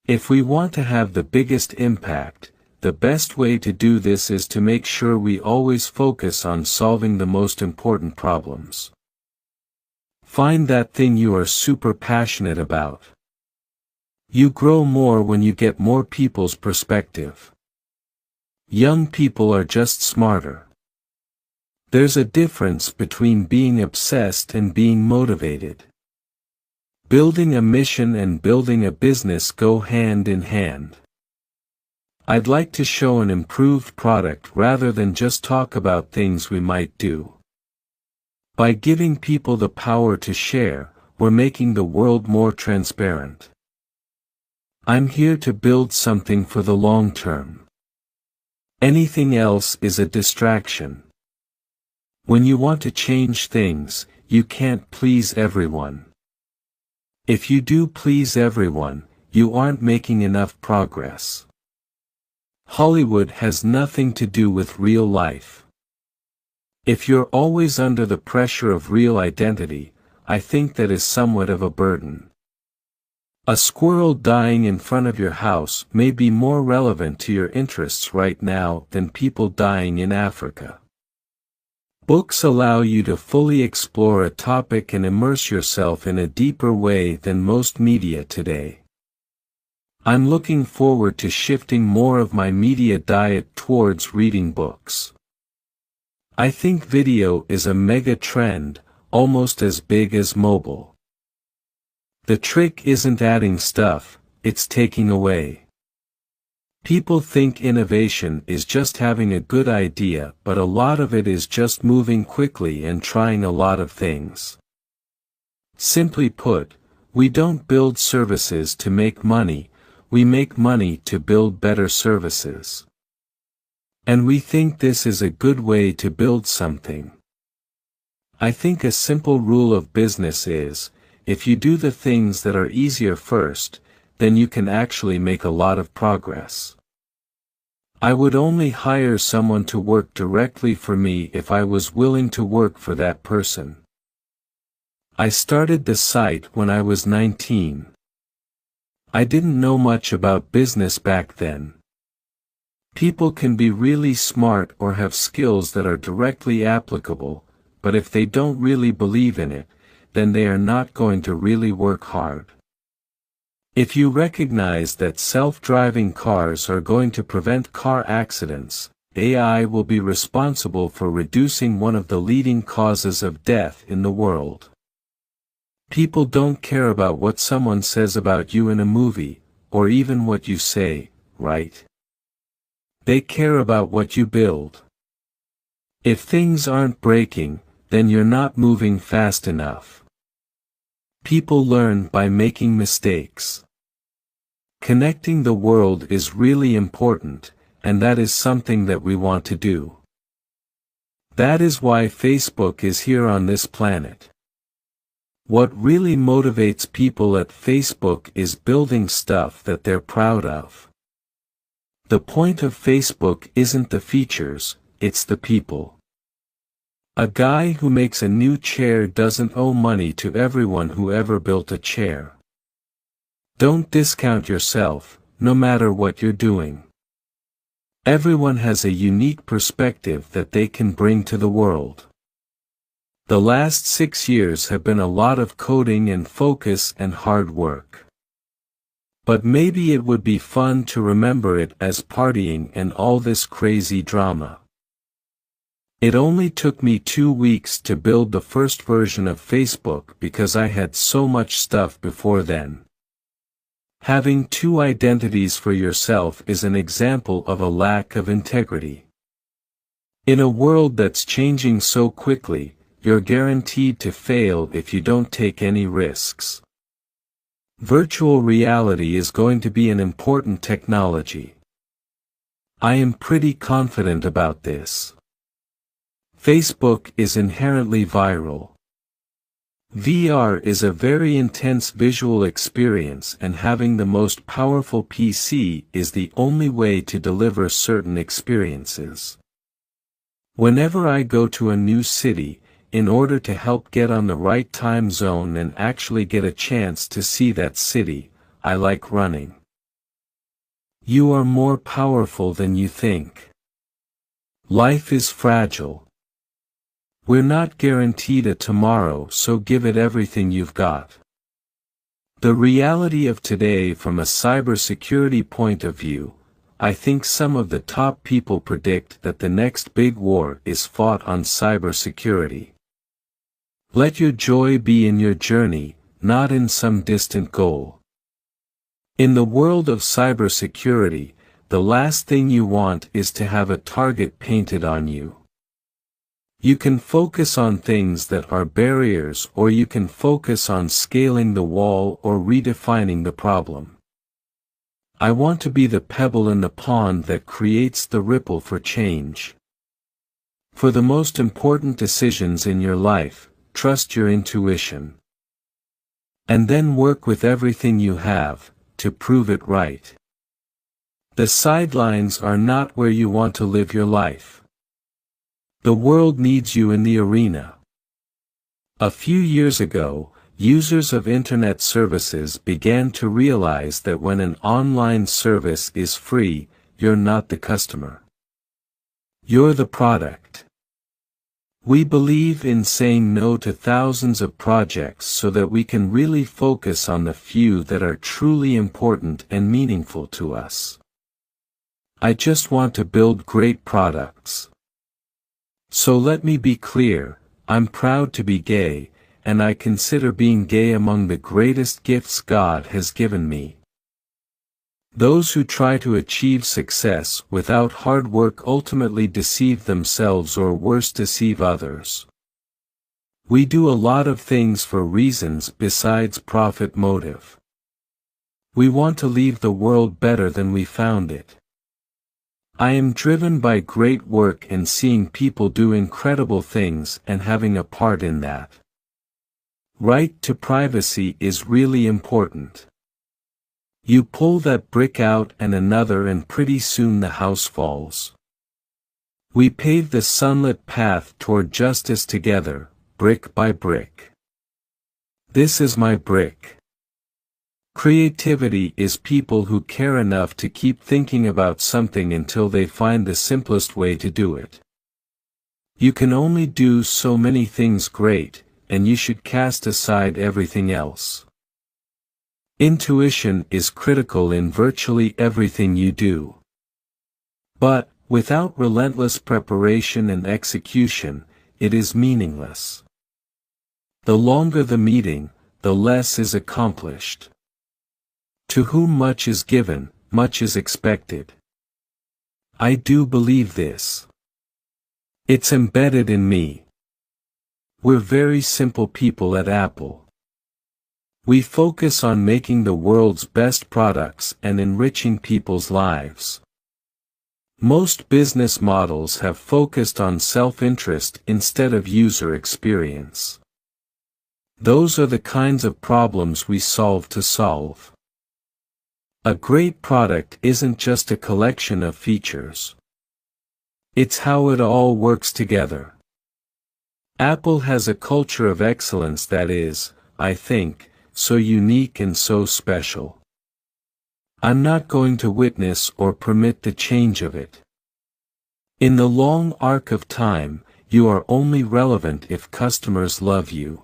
If we want to have the biggest impact, the best way to do this is to make sure we always focus on solving the most important problems. Find that thing you are super passionate about. You grow more when you get more people's perspective. Young people are just smarter. There's a difference between being obsessed and being motivated. Building a mission and building a business go hand in hand. I'd like to show an improved product rather than just talk about things we might do. By giving people the power to share, we're making the world more transparent. I'm here to build something for the long term. Anything else is a distraction. When you want to change things, you can't please everyone. If you do please everyone, you aren't making enough progress. Hollywood has nothing to do with real life. If you're always under the pressure of real identity, I think that is somewhat of a burden. A squirrel dying in front of your house may be more relevant to your interests right now than people dying in Africa. Books allow you to fully explore a topic and immerse yourself in a deeper way than most media today. I'm looking forward to shifting more of my media diet towards reading books. I think video is a mega trend, almost as big as mobile. The trick isn't adding stuff, it's taking away. People think innovation is just having a good idea, but a lot of it is just moving quickly and trying a lot of things. Simply put, we don't build services to make money, we make money to build better services. And we think this is a good way to build something. I think a simple rule of business is, if you do the things that are easier first, then you can actually make a lot of progress. I would only hire someone to work directly for me if I was willing to work for that person. I started the site when I was 19. I didn't know much about business back then. People can be really smart or have skills that are directly applicable, but if they don't really believe in it, then they are not going to really work hard. If you recognize that self-driving cars are going to prevent car accidents, AI will be responsible for reducing one of the leading causes of death in the world. People don't care about what someone says about you in a movie, or even what you say, right? They care about what you build. If things aren't breaking, then you're not moving fast enough. People learn by making mistakes. Connecting the world is really important, and that is something that we want to do. That is why Facebook is here on this planet. What really motivates people at Facebook is building stuff that they're proud of. The point of Facebook isn't the features, it's the people. A guy who makes a new chair doesn't owe money to everyone who ever built a chair. Don't discount yourself, no matter what you're doing. Everyone has a unique perspective that they can bring to the world. The last 6 years have been a lot of coding and focus and hard work. But maybe it would be fun to remember it as partying and all this crazy drama. It only took me 2 weeks to build the first version of Facebook because I had so much stuff before then. Having 2 identities for yourself is an example of a lack of integrity. In a world that's changing so quickly, you're guaranteed to fail if you don't take any risks. Virtual reality is going to be an important technology. I am pretty confident about this. Facebook is inherently viral. VR is a very intense visual experience, and having the most powerful PC is the only way to deliver certain experiences. Whenever I go to a new city, in order to help get on the right time zone and actually get a chance to see that city, I like running. You are more powerful than you think. Life is fragile. We're not guaranteed a tomorrow, so give it everything you've got. The reality of today from a cybersecurity point of view, I think some of the top people predict that the next big war is fought on cybersecurity. Let your joy be in your journey, not in some distant goal. In the world of cybersecurity, the last thing you want is to have a target painted on you. You can focus on things that are barriers, or you can focus on scaling the wall or redefining the problem. I want to be the pebble in the pond that creates the ripple for change. For the most important decisions in your life, trust your intuition. And then work with everything you have, to prove it right. The sidelines are not where you want to live your life. The world needs you in the arena. A few years ago, users of internet services began to realize that when an online service is free, you're not the customer. You're the product. We believe in saying no to thousands of projects so that we can really focus on the few that are truly important and meaningful to us. I just want to build great products. So let me be clear, I'm proud to be gay, and I consider being gay among the greatest gifts God has given me. Those who try to achieve success without hard work ultimately deceive themselves, or worse, deceive others. We do a lot of things for reasons besides profit motive. We want to leave the world better than we found it. I am driven by great work and seeing people do incredible things and having a part in that. Right to privacy is really important. You pull that brick out and another, and pretty soon the house falls. We pave the sunlit path toward justice together, brick by brick. This is my brick. Creativity is people who care enough to keep thinking about something until they find the simplest way to do it. You can only do so many things great, and you should cast aside everything else. Intuition is critical in virtually everything you do. But, without relentless preparation and execution, it is meaningless. The longer the meeting, the less is accomplished. To whom much is given, much is expected. I do believe this. It's embedded in me. We're very simple people at Apple. We focus on making the world's best products and enriching people's lives. Most business models have focused on self-interest instead of user experience. Those are the kinds of problems we solve to solve. A great product isn't just a collection of features. It's how it all works together. Apple has a culture of excellence that is, I think, so unique and so special. I'm not going to witness or permit the change of it. In the long arc of time, you are only relevant if customers love you.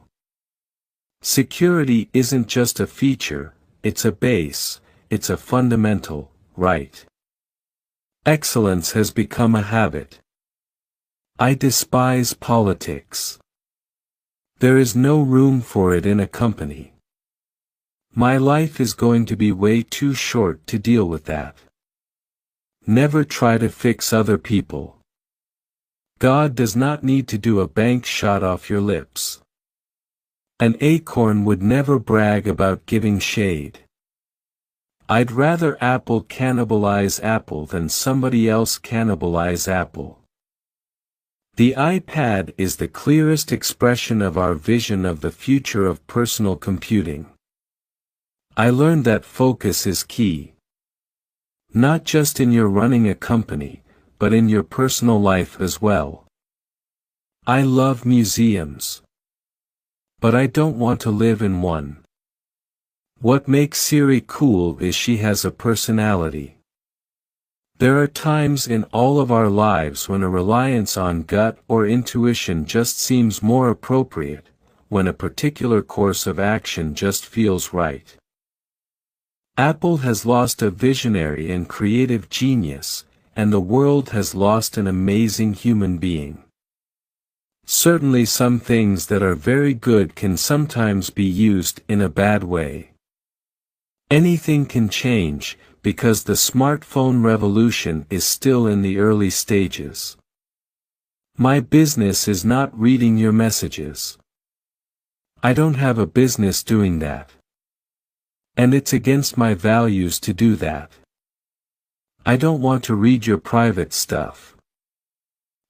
Security isn't just a feature, it's a base, it's a fundamental right. Excellence has become a habit. I despise politics. There is no room for it in a company. My life is going to be way too short to deal with that. Never try to fix other people. God does not need to do a bank shot off your lips. An acorn would never brag about giving shade. I'd rather Apple cannibalize Apple than somebody else cannibalize Apple. The iPad is the clearest expression of our vision of the future of personal computing. I learned that focus is key. Not just in your running a company, but in your personal life as well. I love museums. But I don't want to live in one. What makes Siri cool is she has a personality. There are times in all of our lives when a reliance on gut or intuition just seems more appropriate, when a particular course of action just feels right. Apple has lost a visionary and creative genius, and the world has lost an amazing human being. Certainly some things that are very good can sometimes be used in a bad way. Anything can change, because the smartphone revolution is still in the early stages. My business is not reading your messages. I don't have a business doing that. And it's against my values to do that. I don't want to read your private stuff.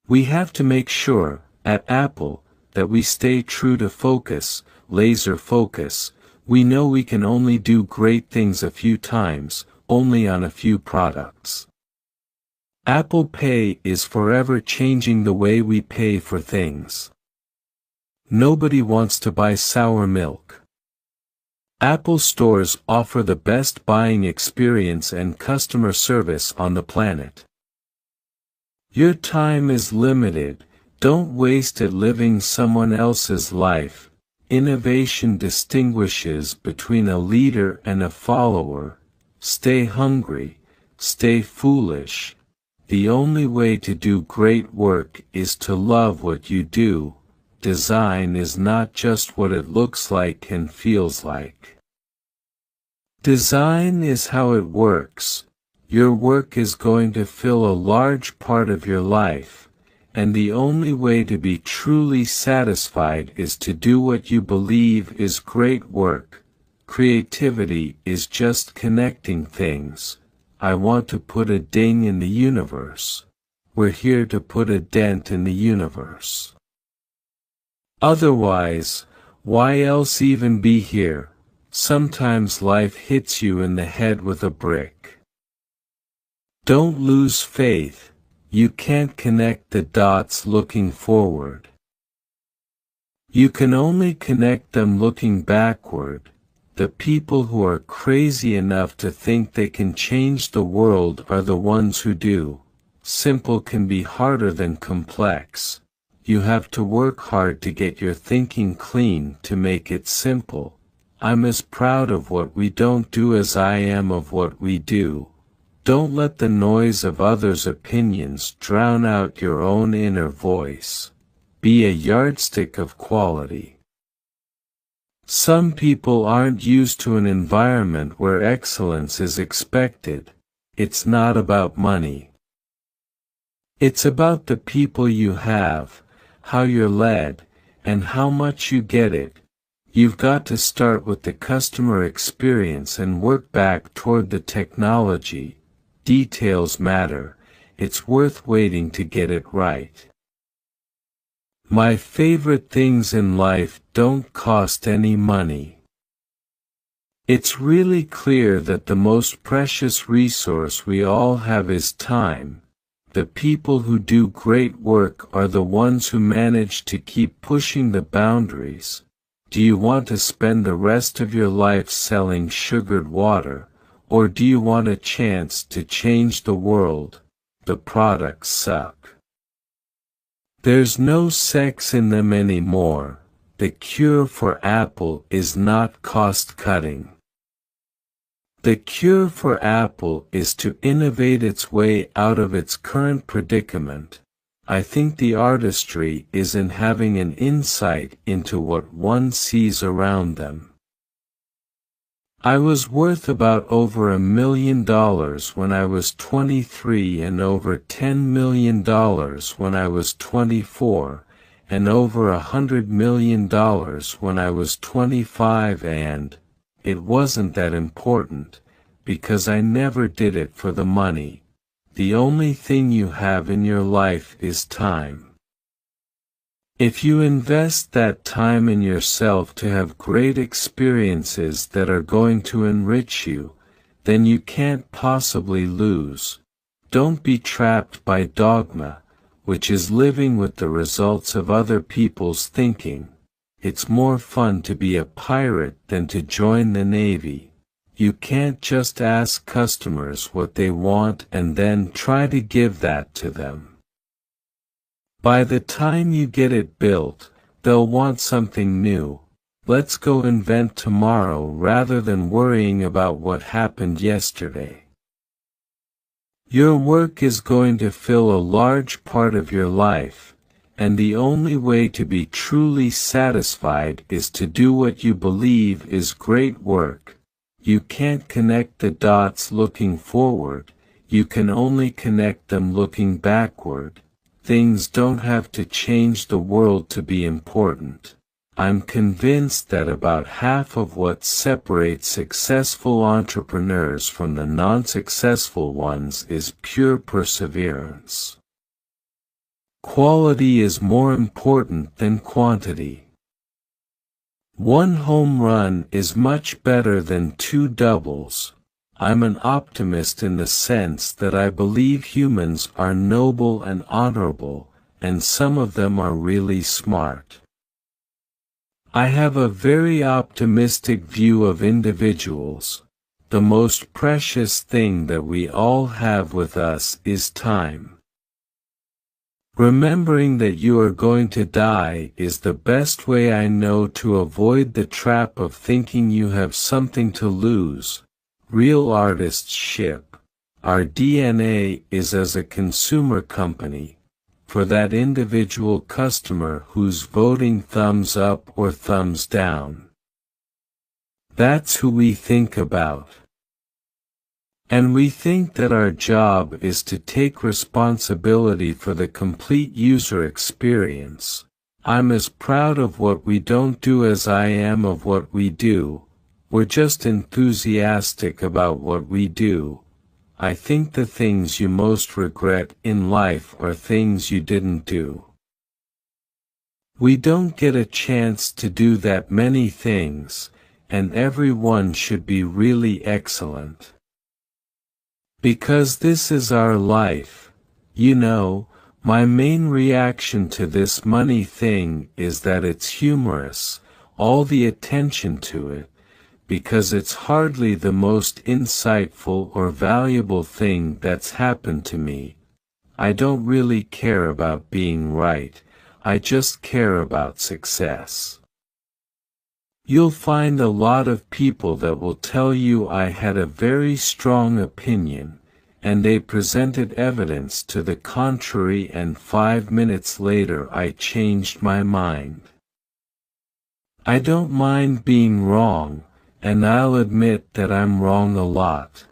We have to make sure, at Apple, that we stay true to focus, laser focus. We know we can only do great things a few times, only on a few products. Apple Pay is forever changing the way we pay for things. Nobody wants to buy sour milk. Apple stores offer the best buying experience and customer service on the planet. Your time is limited, don't waste it living someone else's life. Innovation distinguishes between a leader and a follower. Stay hungry, stay foolish. The only way to do great work is to love what you do. Design is not just what it looks like and feels like. Design is how it works. Your work is going to fill a large part of your life. And the only way to be truly satisfied is to do what you believe is great work. Creativity is just connecting things. I want to put a ding in the universe. We're here to put a dent in the universe. Otherwise, why else even be here? Sometimes life hits you in the head with a brick. Don't lose faith. You can't connect the dots looking forward. You can only connect them looking backward. The people who are crazy enough to think they can change the world are the ones who do. Simple can be harder than complex. You have to work hard to get your thinking clean to make it simple. I'm as proud of what we don't do as I am of what we do. Don't let the noise of others' opinions drown out your own inner voice. Be a yardstick of quality. Some people aren't used to an environment where excellence is expected. It's not about money. It's about the people you have, how you're led, and how much you get it. You've got to start with the customer experience and work back toward the technology. Details matter. It's worth waiting to get it right. My favorite things in life don't cost any money. It's really clear that the most precious resource we all have is time. The people who do great work are the ones who manage to keep pushing the boundaries. Do you want to spend the rest of your life selling sugared water, or do you want a chance to change the world? The products suck. There's no sex in them anymore. The cure for Apple is not cost-cutting. The cure for Apple is to innovate its way out of its current predicament. I think the artistry is in having an insight into what one sees around them. I was worth about over $1 million when I was 23 and over $10 million when I was 24, and over $100 million when I was 25, and it wasn't that important, because I never did it for the money. The only thing you have in your life is time. If you invest that time in yourself to have great experiences that are going to enrich you, then you can't possibly lose. Don't be trapped by dogma, which is living with the results of other people's thinking. It's more fun to be a pirate than to join the Navy. You can't just ask customers what they want and then try to give that to them. By the time you get it built, they'll want something new. Let's go invent tomorrow rather than worrying about what happened yesterday. Your work is going to fill a large part of your life, and the only way to be truly satisfied is to do what you believe is great work. You can't connect the dots looking forward, you can only connect them looking backward. Things don't have to change the world to be important. I'm convinced that about half of what separates successful entrepreneurs from the non-successful ones is pure perseverance. Quality is more important than quantity. One home run is much better than 2 doubles. I'm an optimist in the sense that I believe humans are noble and honorable, and some of them are really smart. I have a very optimistic view of individuals. The most precious thing that we all have with us is time. Remembering that you are going to die is the best way I know to avoid the trap of thinking you have something to lose. Real artists ship. Our DNA is as a consumer company, for that individual customer who's voting thumbs up or thumbs down. That's who we think about. And we think that our job is to take responsibility for the complete user experience. I'm as proud of what we don't do as I am of what we do. We're just enthusiastic about what we do. I think the things you most regret in life are things you didn't do. We don't get a chance to do that many things, and everyone should be really excellent. Because this is our life. You know, my main reaction to this money thing is that it's humorous, all the attention to it, because it's hardly the most insightful or valuable thing that's happened to me. I don't really care about being right, I just care about success. You'll find a lot of people that will tell you I had a very strong opinion, and they presented evidence to the contrary, and 5 minutes later I changed my mind. I don't mind being wrong, and I'll admit that I'm wrong a lot.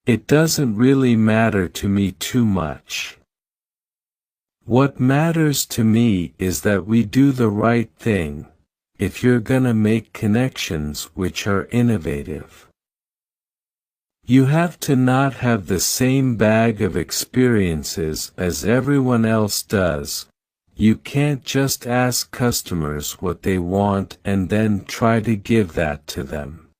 It doesn't really matter to me too much. What matters to me is that we do the right thing, if you're gonna make connections which are innovative. You have to not have the same bag of experiences as everyone else does. You can't just ask customers what they want and then try to give that to them.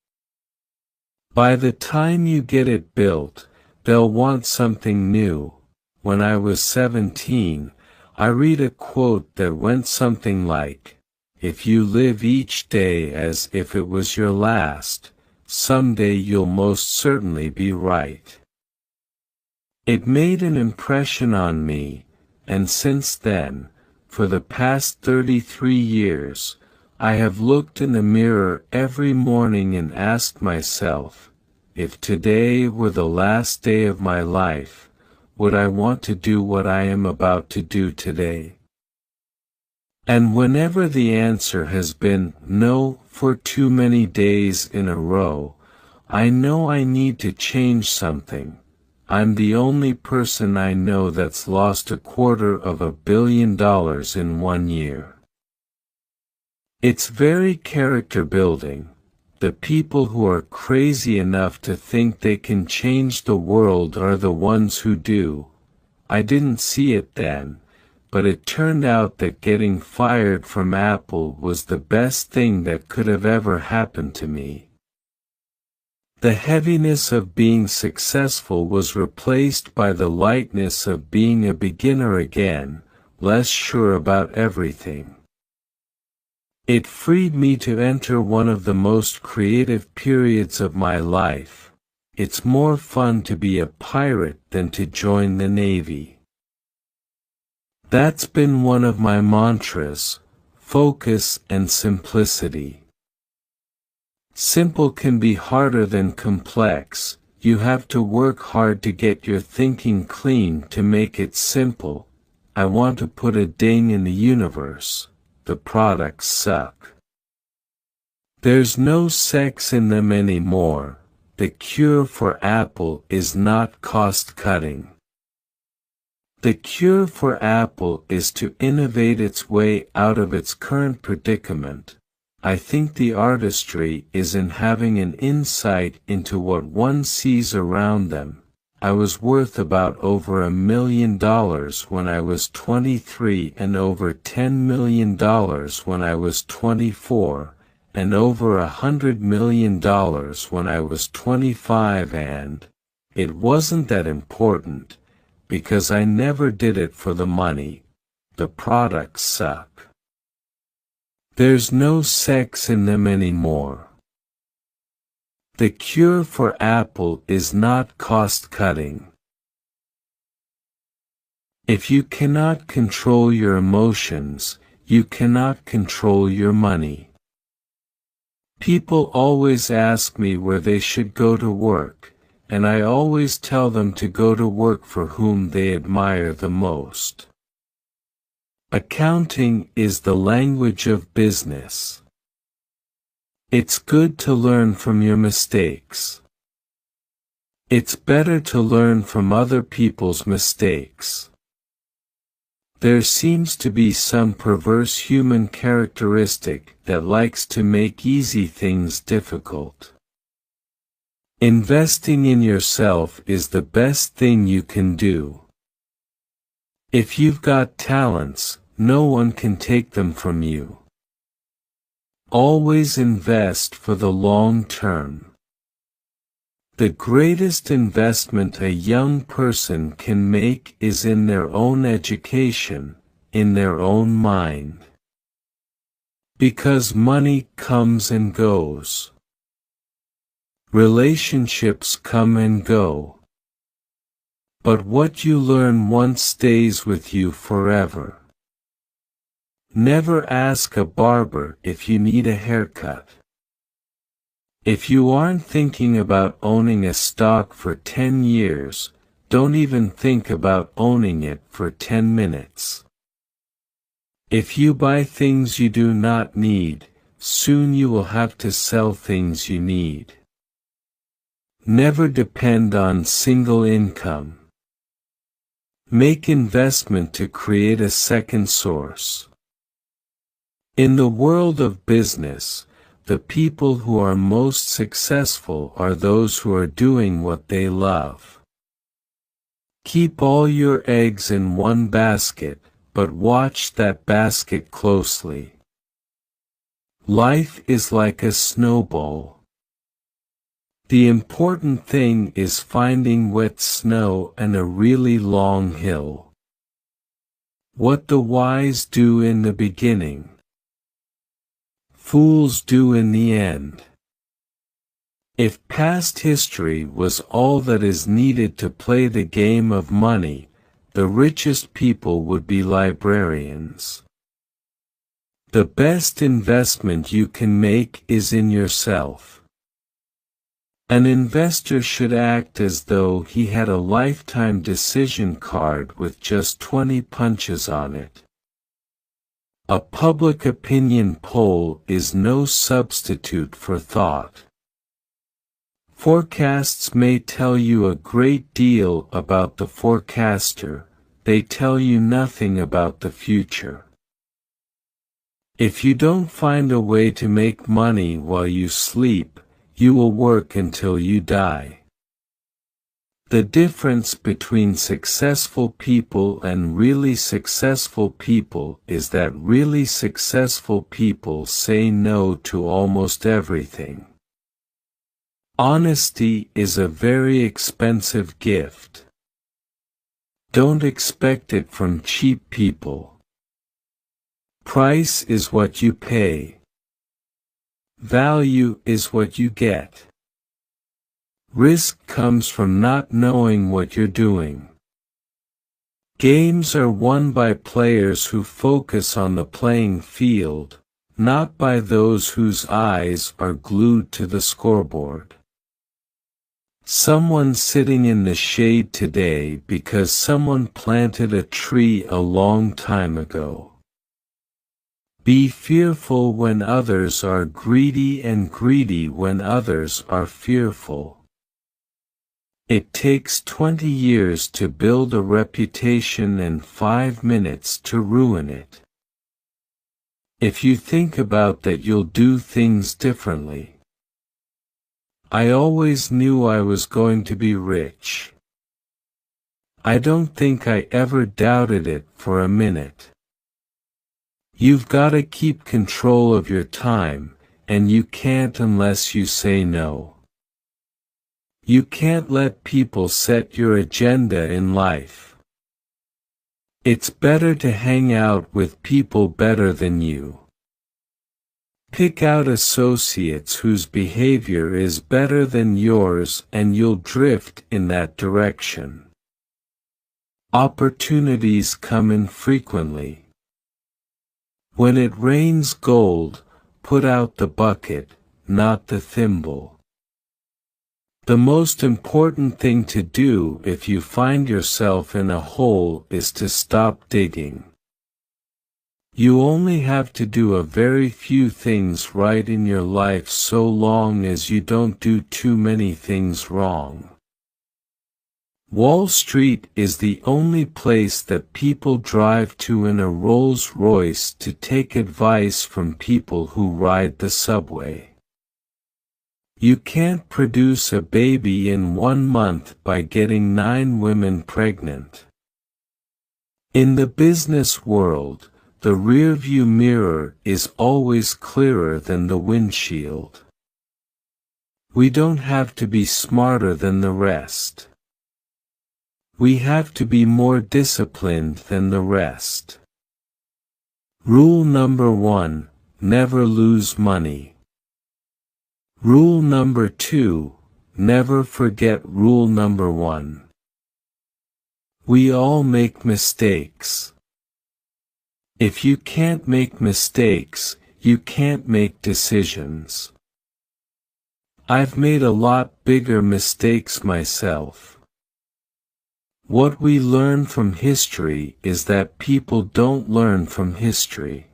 By the time you get it built, they'll want something new. When I was 17, I read a quote that went something like, "If you live each day as if it was your last, someday you'll most certainly be right." It made an impression on me, and since then, for the past 33 years, I have looked in the mirror every morning and asked myself, if today were the last day of my life, would I want to do what I am about to do today? And whenever the answer has been no for too many days in a row, I know I need to change something. I'm the only person I know that's lost $250 million in 1 year. It's very character building. The people who are crazy enough to think they can change the world are the ones who do. I didn't see it then, but it turned out that getting fired from Apple was the best thing that could have ever happened to me. The heaviness of being successful was replaced by the lightness of being a beginner again, less sure about everything. It freed me to enter one of the most creative periods of my life. It's more fun to be a pirate than to join the Navy. That's been one of my mantras: focus and simplicity. Simple can be harder than complex. You have to work hard to get your thinking clean to make it simple. I want to put a ding in the universe. The products suck. There's no sex in them anymore. The cure for Apple is not cost-cutting. The cure for Apple is to innovate its way out of its current predicament. I think the artistry is in having an insight into what one sees around them. I was worth about over $1 million when I was 23 and over $10 million when I was 24, and over $100 million when I was 25, and it wasn't that important, because I never did it for the money. The products suck. There's no sex in them anymore. The cure for Apple is not cost-cutting. If you cannot control your emotions, you cannot control your money. People always ask me where they should go to work, and I always tell them to go to work for whom they admire the most. Accounting is the language of business. It's good to learn from your mistakes. It's better to learn from other people's mistakes. There seems to be some perverse human characteristic that likes to make easy things difficult. Investing in yourself is the best thing you can do. If you've got talents, no one can take them from you. Always invest for the long term. The greatest investment a young person can make is in their own education, in their own mind. Because money comes and goes. Relationships come and go. But what you learn once stays with you forever. Never ask a barber if you need a haircut. If you aren't thinking about owning a stock for 10 years, don't even think about owning it for 10 minutes. If you buy things you do not need, soon you will have to sell things you need. Never depend on single income. Make investment to create a second source. In the world of business, the people who are most successful are those who are doing what they love. Keep all your eggs in one basket, but watch that basket closely. Life is like a snowball. The important thing is finding wet snow and a really long hill. What the wise do in the beginning, fools do in the end. If past history was all that is needed to play the game of money, the richest people would be librarians. The best investment you can make is in yourself. An investor should act as though he had a lifetime decision card with just 20 punches on it. A public opinion poll is no substitute for thought. Forecasts may tell you a great deal about the forecaster, they tell you nothing about the future. If you don't find a way to make money while you sleep, you will work until you die. The difference between successful people and really successful people is that really successful people say no to almost everything. Honesty is a very expensive gift. Don't expect it from cheap people. Price is what you pay. Value is what you get. Risk comes from not knowing what you're doing. Games are won by players who focus on the playing field, not by those whose eyes are glued to the scoreboard. Someone sitting in the shade today because someone planted a tree a long time ago. Be fearful when others are greedy and greedy when others are fearful. It takes 20 years to build a reputation and 5 minutes to ruin it. If you think about that, you'll do things differently. I always knew I was going to be rich. I don't think I ever doubted it for a minute. You've got to keep control of your time, and you can't unless you say no. You can't let people set your agenda in life. It's better to hang out with people better than you. Pick out associates whose behavior is better than yours and you'll drift in that direction. Opportunities come infrequently. When it rains gold, put out the bucket, not the thimble. The most important thing to do if you find yourself in a hole is to stop digging. You only have to do a very few things right in your life so long as you don't do too many things wrong. Wall Street is the only place that people drive to in a Rolls-Royce to take advice from people who ride the subway. You can't produce a baby in 1 month by getting 9 women pregnant. In the business world, the rearview mirror is always clearer than the windshield. We don't have to be smarter than the rest. We have to be more disciplined than the rest. Rule number 1, never lose money. Rule number 2, never forget rule number 1. We all make mistakes. If you can't make mistakes, you can't make decisions. I've made a lot bigger mistakes myself. What we learn from history is that people don't learn from history.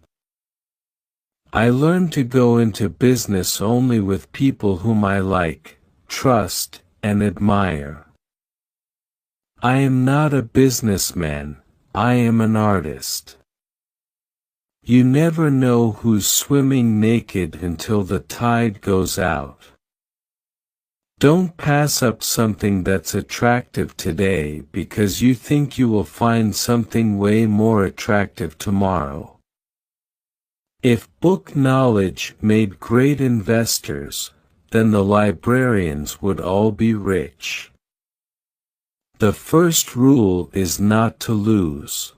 I learned to go into business only with people whom I like, trust, and admire. I am not a businessman, I am an artist. You never know who's swimming naked until the tide goes out. Don't pass up something that's attractive today because you think you will find something way more attractive tomorrow. If book knowledge made great investors, then the librarians would all be rich. The first rule is not to lose.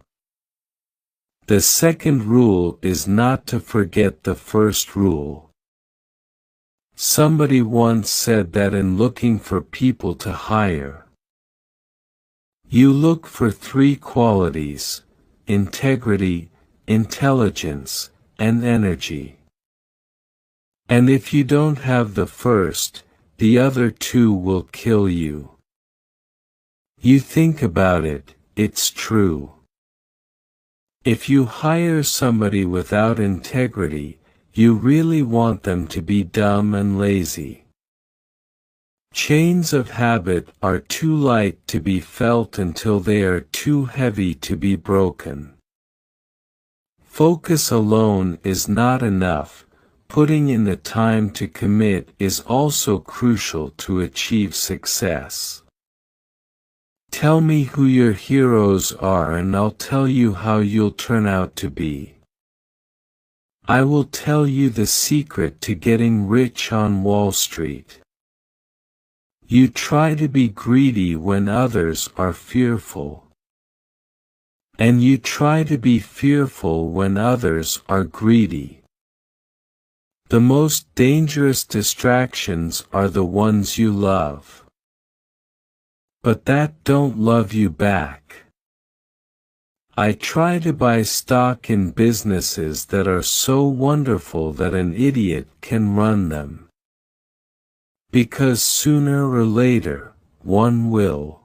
The second rule is not to forget the first rule. Somebody once said that in looking for people to hire, you look for 3 qualities: integrity, intelligence, and energy. And if you don't have the first, the other 2 will kill you. You think about it, it's true. If you hire somebody without integrity, you really want them to be dumb and lazy. Chains of habit are too light to be felt until they are too heavy to be broken. Focus alone is not enough, putting in the time to commit is also crucial to achieve success. Tell me who your heroes are and I'll tell you how you'll turn out to be. I will tell you the secret to getting rich on Wall Street. You try to be greedy when others are fearful. And you try to be fearful when others are greedy. The most dangerous distractions are the ones you love, but that don't love you back. I try to buy stock in businesses that are so wonderful that an idiot can run them. Because sooner or later, one will.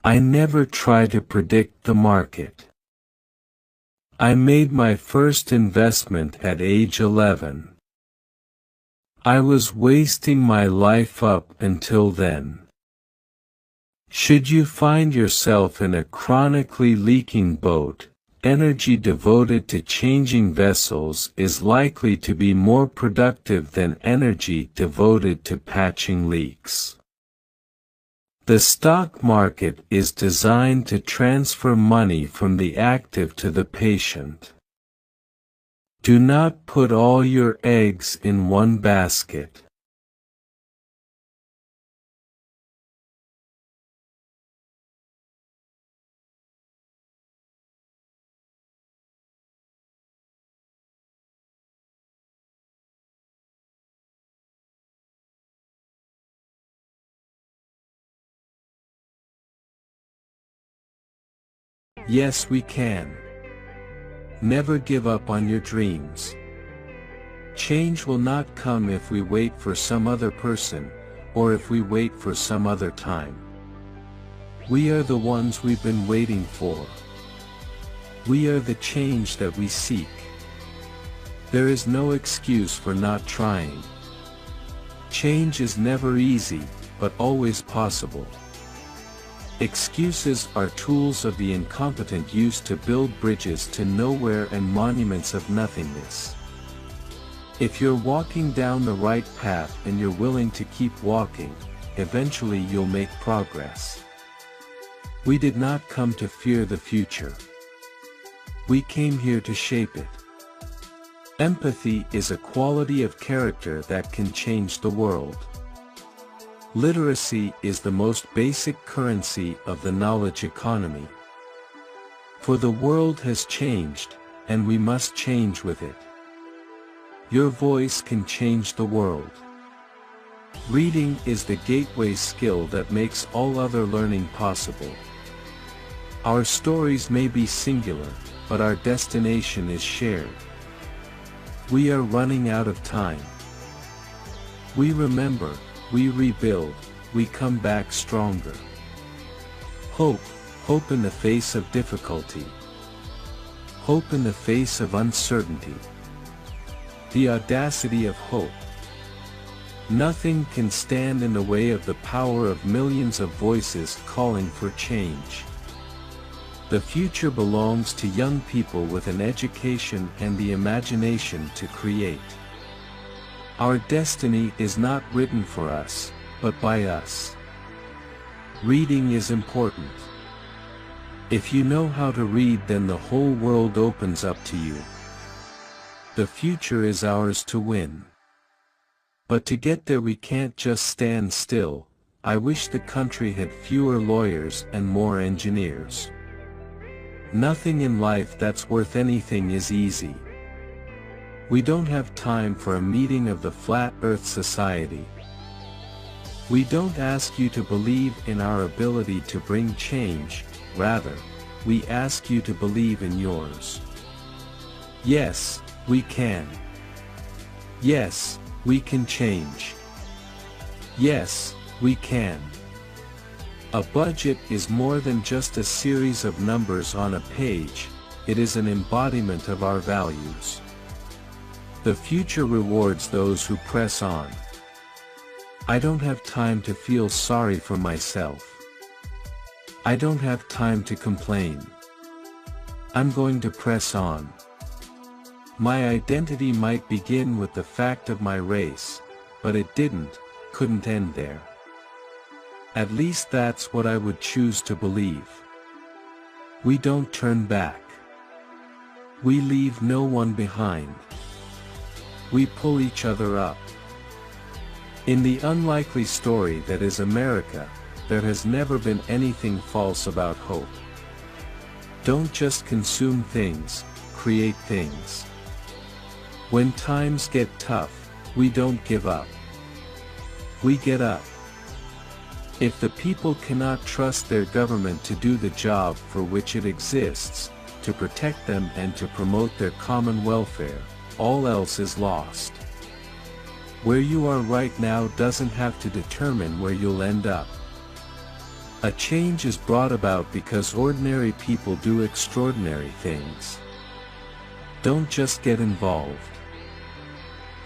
I never try to predict the market. I made my first investment at age 11. I was wasting my life up until then. Should you find yourself in a chronically leaking boat, energy devoted to changing vessels is likely to be more productive than energy devoted to patching leaks. The stock market is designed to transfer money from the active to the patient. Do not put all your eggs in one basket. Yes, we can. Never give up on your dreams. Change will not come if we wait for some other person, or if we wait for some other time. We are the ones we've been waiting for. We are the change that we seek. There is no excuse for not trying. Change is never easy, but always possible. Excuses are tools of the incompetent used to build bridges to nowhere and monuments of nothingness. If you're walking down the right path and you're willing to keep walking, eventually you'll make progress. We did not come to fear the future. We came here to shape it. Empathy is a quality of character that can change the world. Literacy is the most basic currency of the knowledge economy. For the world has changed, and we must change with it. Your voice can change the world. Reading is the gateway skill that makes all other learning possible. Our stories may be singular, but our destination is shared. We are running out of time. We remember, we rebuild, we come back stronger. Hope, hope in the face of difficulty. Hope in the face of uncertainty. The audacity of hope. Nothing can stand in the way of the power of millions of voices calling for change. The future belongs to young people with an education and the imagination to create. Our destiny is not written for us, but by us. Reading is important. If you know how to read, then the whole world opens up to you. The future is ours to win. But to get there we can't just stand still. I wish the country had fewer lawyers and more engineers. Nothing in life that's worth anything is easy. We don't have time for a meeting of the Flat Earth Society. We don't ask you to believe in our ability to bring change, rather, we ask you to believe in yours. Yes, we can. Yes, we can change. Yes, we can. A budget is more than just a series of numbers on a page, it is an embodiment of our values. The future rewards those who press on. I don't have time to feel sorry for myself. I don't have time to complain. I'm going to press on. My identity might begin with the fact of my race, but it couldn't end there. At least that's what I would choose to believe. We don't turn back. We leave no one behind. We pull each other up. In the unlikely story that is America, there has never been anything false about hope. Don't just consume things, create things. When times get tough, we don't give up. We get up. If the people cannot trust their government to do the job for which it exists, to protect them and to promote their common welfare, all else is lost. Where you are right now doesn't have to determine where you'll end up. A change is brought about because ordinary people do extraordinary things. Don't just get involved.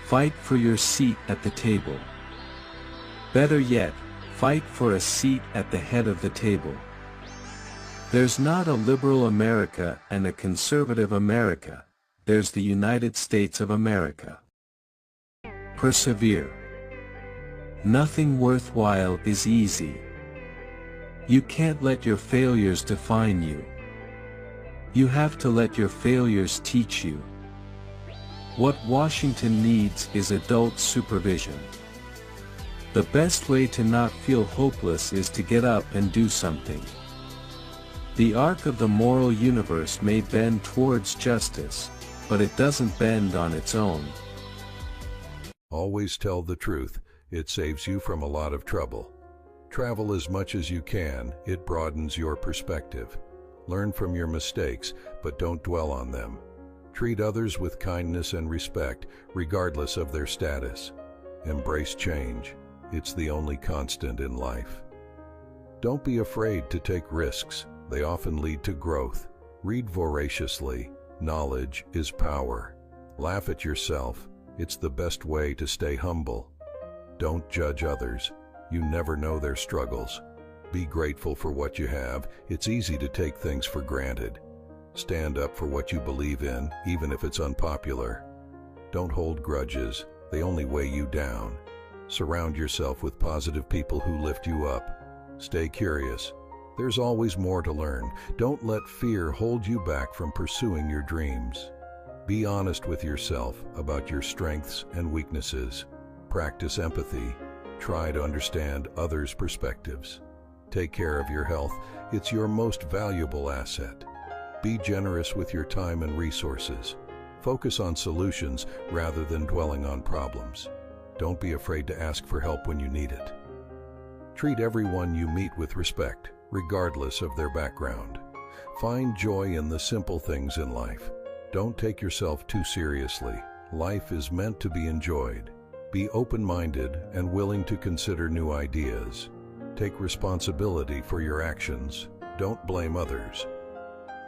Fight for your seat at the table. Better yet, fight for a seat at the head of the table. There's not a liberal America and a conservative America, there's the United States of America. Persevere. Nothing worthwhile is easy. You can't let your failures define you. You have to let your failures teach you. What Washington needs is adult supervision. The best way to not feel hopeless is to get up and do something. The arc of the moral universe may bend towards justice, but it doesn't bend on its own. Always tell the truth. It saves you from a lot of trouble. Travel as much as you can. It broadens your perspective. Learn from your mistakes, but don't dwell on them. Treat others with kindness and respect, regardless of their status. Embrace change. It's the only constant in life. Don't be afraid to take risks. They often lead to growth. Read voraciously. Knowledge is power. Laugh at yourself. It's the best way to stay humble. Don't judge others. You never know their struggles. Be grateful for what you have. It's easy to take things for granted. Stand up for what you believe in, even if it's unpopular. Don't hold grudges. They only weigh you down. Surround yourself with positive people who lift you up. Stay curious. There's always more to learn. Don't let fear hold you back from pursuing your dreams. Be honest with yourself about your strengths and weaknesses. Practice empathy. Try to understand others' perspectives. Take care of your health. It's your most valuable asset. Be generous with your time and resources. Focus on solutions rather than dwelling on problems. Don't be afraid to ask for help when you need it. Treat everyone you meet with respect, regardless of their background. Find joy in the simple things in life. Don't take yourself too seriously. Life is meant to be enjoyed. Be open-minded and willing to consider new ideas. Take responsibility for your actions. Don't blame others.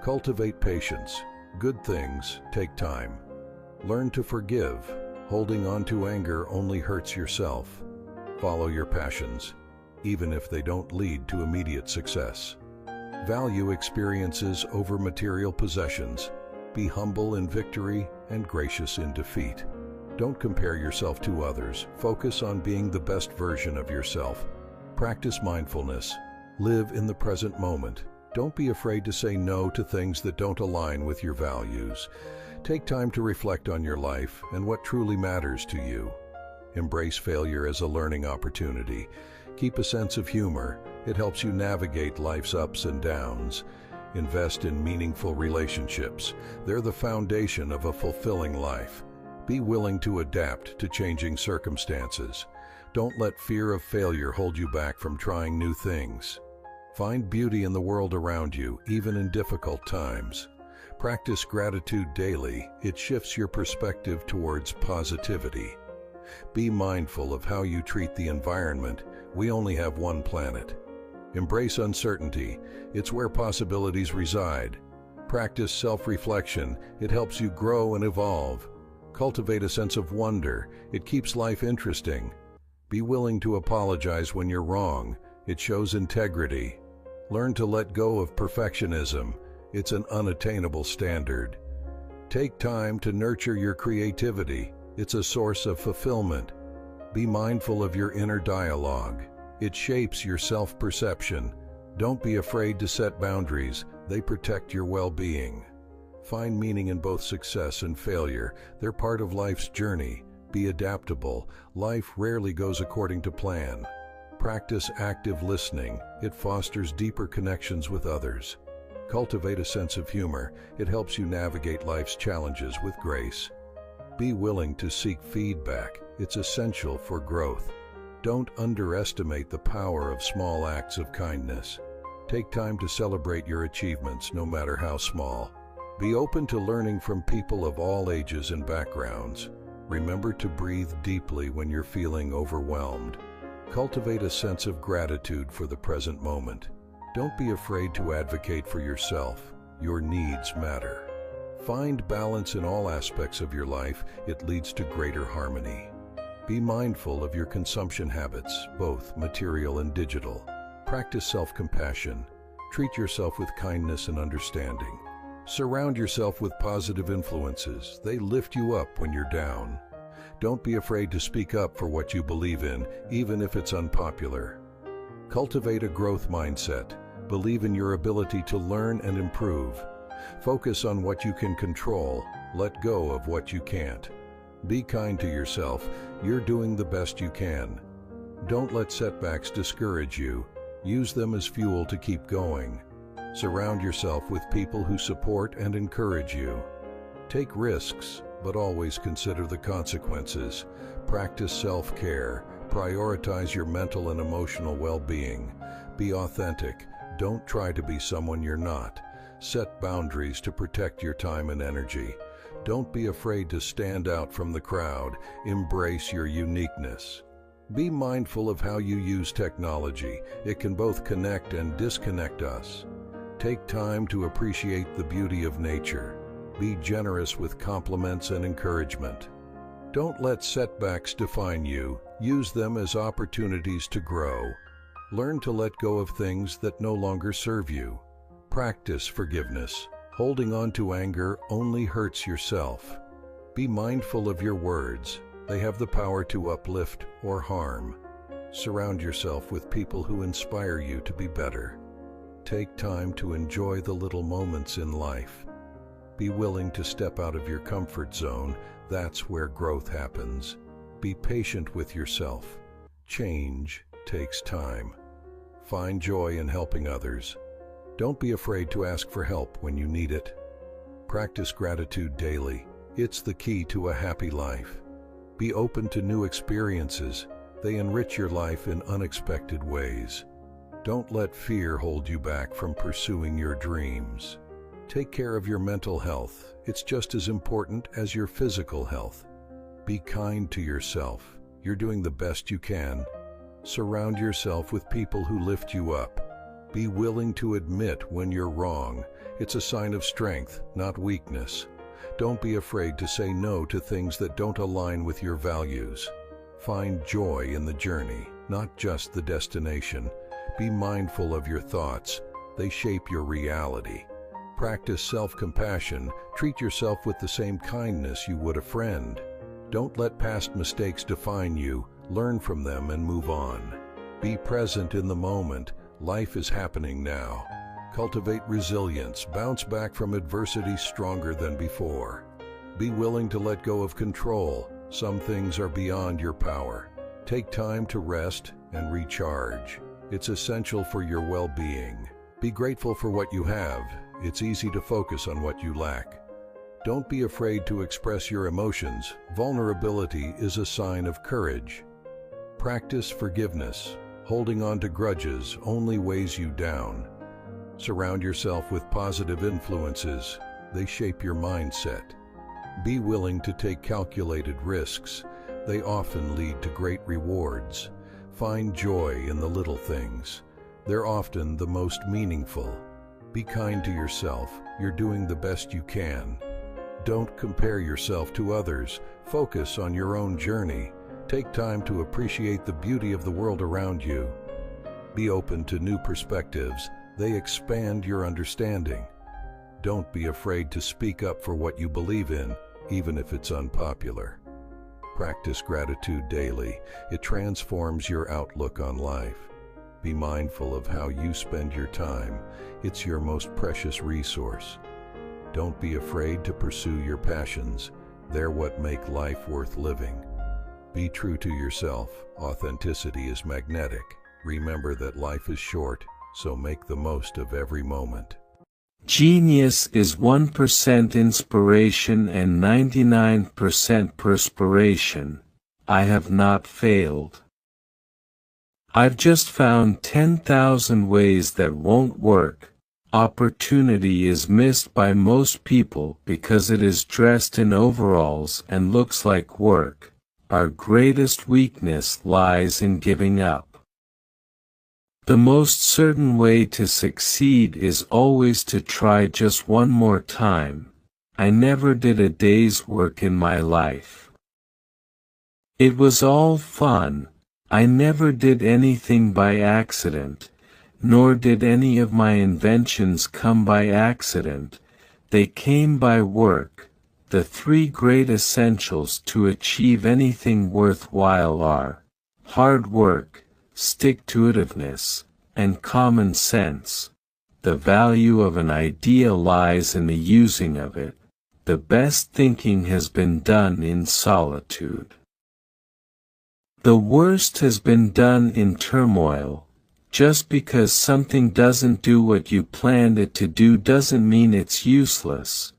Cultivate patience. Good things take time. Learn to forgive. Holding on to anger only hurts yourself. Follow your passions, even if they don't lead to immediate success. Value experiences over material possessions. Be humble in victory and gracious in defeat. Don't compare yourself to others. Focus on being the best version of yourself. Practice mindfulness. Live in the present moment. Don't be afraid to say no to things that don't align with your values. Take time to reflect on your life and what truly matters to you. Embrace failure as a learning opportunity. Keep a sense of humor. It helps you navigate life's ups and downs. Invest in meaningful relationships. They're the foundation of a fulfilling life. Be willing to adapt to changing circumstances. Don't let fear of failure hold you back from trying new things. Find beauty in the world around you, even in difficult times. Practice gratitude daily. It shifts your perspective towards positivity. Be mindful of how you treat the environment. We only have one planet. Embrace uncertainty. It's where possibilities reside. Practice self-reflection. It helps you grow and evolve. Cultivate a sense of wonder. It keeps life interesting. Be willing to apologize when you're wrong. It shows integrity. Learn to let go of perfectionism. It's an unattainable standard. Take time to nurture your creativity. It's a source of fulfillment. Be mindful of your inner dialogue. It shapes your self-perception. Don't be afraid to set boundaries. They protect your well-being. Find meaning in both success and failure. They're part of life's journey. Be adaptable. Life rarely goes according to plan. Practice active listening. It fosters deeper connections with others. Cultivate a sense of humor. It helps you navigate life's challenges with grace. Be willing to seek feedback. It's essential for growth. Don't underestimate the power of small acts of kindness. Take time to celebrate your achievements, no matter how small. Be open to learning from people of all ages and backgrounds. Remember to breathe deeply when you're feeling overwhelmed. Cultivate a sense of gratitude for the present moment. Don't be afraid to advocate for yourself. Your needs matter. Find balance in all aspects of your life. It leads to greater harmony. Be mindful of your consumption habits, both material and digital. Practice self-compassion. Treat yourself with kindness and understanding. Surround yourself with positive influences. They lift you up when you're down. Don't be afraid to speak up for what you believe in, even if it's unpopular. Cultivate a growth mindset. Believe in your ability to learn and improve. Focus on what you can control. Let go of what you can't. Be kind to yourself. You're doing the best you can. Don't let setbacks discourage you. Use them as fuel to keep going. Surround yourself with people who support and encourage you. Take risks, but always consider the consequences. Practice self-care. Prioritize your mental and emotional well-being. Be authentic. Don't try to be someone you're not. Set boundaries to protect your time and energy. Don't be afraid to stand out from the crowd. Embrace your uniqueness. Be mindful of how you use technology. It can both connect and disconnect us. Take time to appreciate the beauty of nature. Be generous with compliments and encouragement. Don't let setbacks define you. Use them as opportunities to grow. Learn to let go of things that no longer serve you. Practice forgiveness. Holding on to anger only hurts yourself. Be mindful of your words. They have the power to uplift or harm. Surround yourself with people who inspire you to be better. Take time to enjoy the little moments in life. Be willing to step out of your comfort zone. That's where growth happens. Be patient with yourself. Change takes time. Find joy in helping others. Don't be afraid to ask for help when you need it. Practice gratitude daily. It's the key to a happy life. Be open to new experiences. They enrich your life in unexpected ways. Don't let fear hold you back from pursuing your dreams. Take care of your mental health. It's just as important as your physical health. Be kind to yourself. You're doing the best you can. Surround yourself with people who lift you up. Be willing to admit when you're wrong. It's a sign of strength, not weakness. Don't be afraid to say no to things that don't align with your values. Find joy in the journey, not just the destination. Be mindful of your thoughts. They shape your reality. Practice self-compassion. Treat yourself with the same kindness you would a friend. Don't let past mistakes define you. Learn from them and move on. Be present in the moment. Life is happening now. Cultivate resilience. Bounce back from adversity stronger than before. Be willing to let go of control. Some things are beyond your power. Take time to rest and recharge. It's essential for your well-being. Be grateful for what you have. It's easy to focus on what you lack. Don't be afraid to express your emotions. Vulnerability is a sign of courage. Practice forgiveness. Holding on to grudges only weighs you down. Surround yourself with positive influences. They shape your mindset. Be willing to take calculated risks. They often lead to great rewards. Find joy in the little things. They're often the most meaningful. Be kind to yourself. You're doing the best you can. Don't compare yourself to others. Focus on your own journey. Take time to appreciate the beauty of the world around you. Be open to new perspectives. They expand your understanding. Don't be afraid to speak up for what you believe in, even if it's unpopular. Practice gratitude daily. It transforms your outlook on life. Be mindful of how you spend your time. It's your most precious resource. Don't be afraid to pursue your passions. They're what make life worth living. Be true to yourself. Authenticity is magnetic. Remember that life is short, so make the most of every moment. Genius is 1% inspiration and 99% perspiration. I have not failed. I've just found 10,000 ways that won't work. Opportunity is missed by most people because it is dressed in overalls and looks like work. Our greatest weakness lies in giving up. The most certain way to succeed is always to try just one more time. I never did a day's work in my life. It was all fun. I never did anything by accident, nor did any of my inventions come by accident. They came by work. The three great essentials to achieve anything worthwhile are hard work, stick-to-itiveness, and common sense. The value of an idea lies in the using of it. The best thinking has been done in solitude. The worst has been done in turmoil. Just because something doesn't do what you planned it to do doesn't mean it's useless.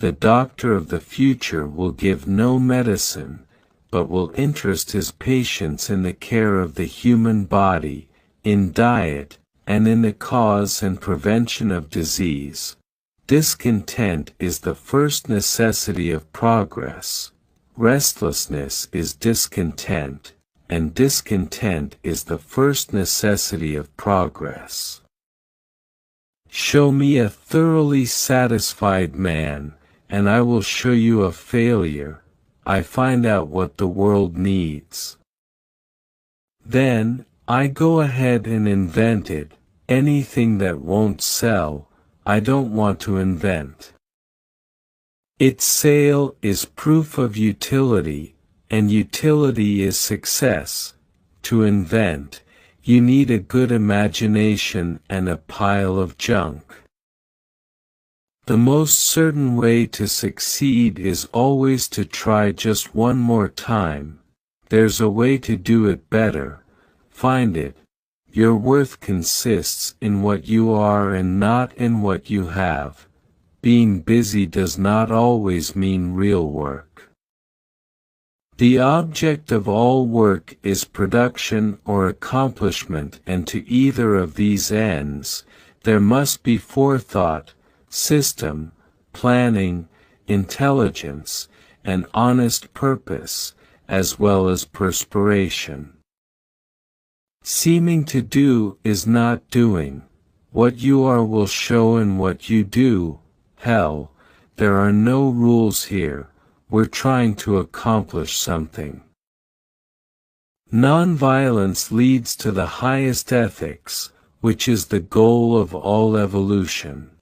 The doctor of the future will give no medicine, but will interest his patients in the care of the human body, in diet, and in the cause and prevention of disease. Discontent is the first necessity of progress. Restlessness is discontent, and discontent is the first necessity of progress. Show me a thoroughly satisfied man, and I will show you a failure. I find out what the world needs. Then, I go ahead and invent it. Anything that won't sell, I don't want to invent. Its sale is proof of utility, and utility is success. To invent, you need a good imagination and a pile of junk. The most certain way to succeed is always to try just one more time. There's a way to do it better. Find it. Your worth consists in what you are and not in what you have. Being busy does not always mean real work. The object of all work is production or accomplishment, and to either of these ends, there must be forethought, system, planning, intelligence, and honest purpose, as well as perspiration. Seeming to do is not doing. What you are will show in what you do. Hell, There are no rules here, we're trying to accomplish something. Nonviolence leads to the highest ethics, which is the goal of all evolution.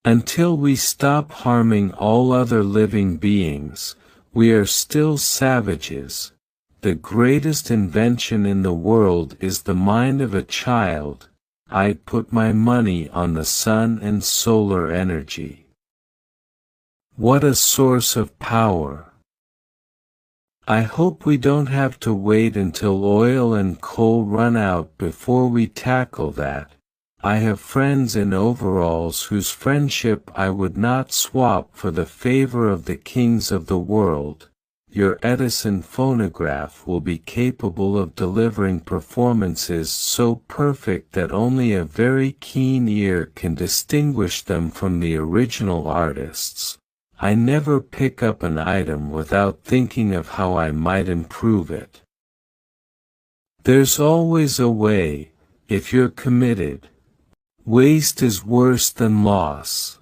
Until we stop harming all other living beings, we are still savages. The greatest invention in the world is the mind of a child. I'd put my money on the sun and solar energy. What a source of power! I hope we don't have to wait until oil and coal run out before we tackle that. I have friends in overalls whose friendship I would not swap for the favor of the kings of the world. Your Edison phonograph will be capable of delivering performances so perfect that only a very keen ear can distinguish them from the original artists. I never pick up an item without thinking of how I might improve it. There's always a way, if you're committed. Waste is worse than loss.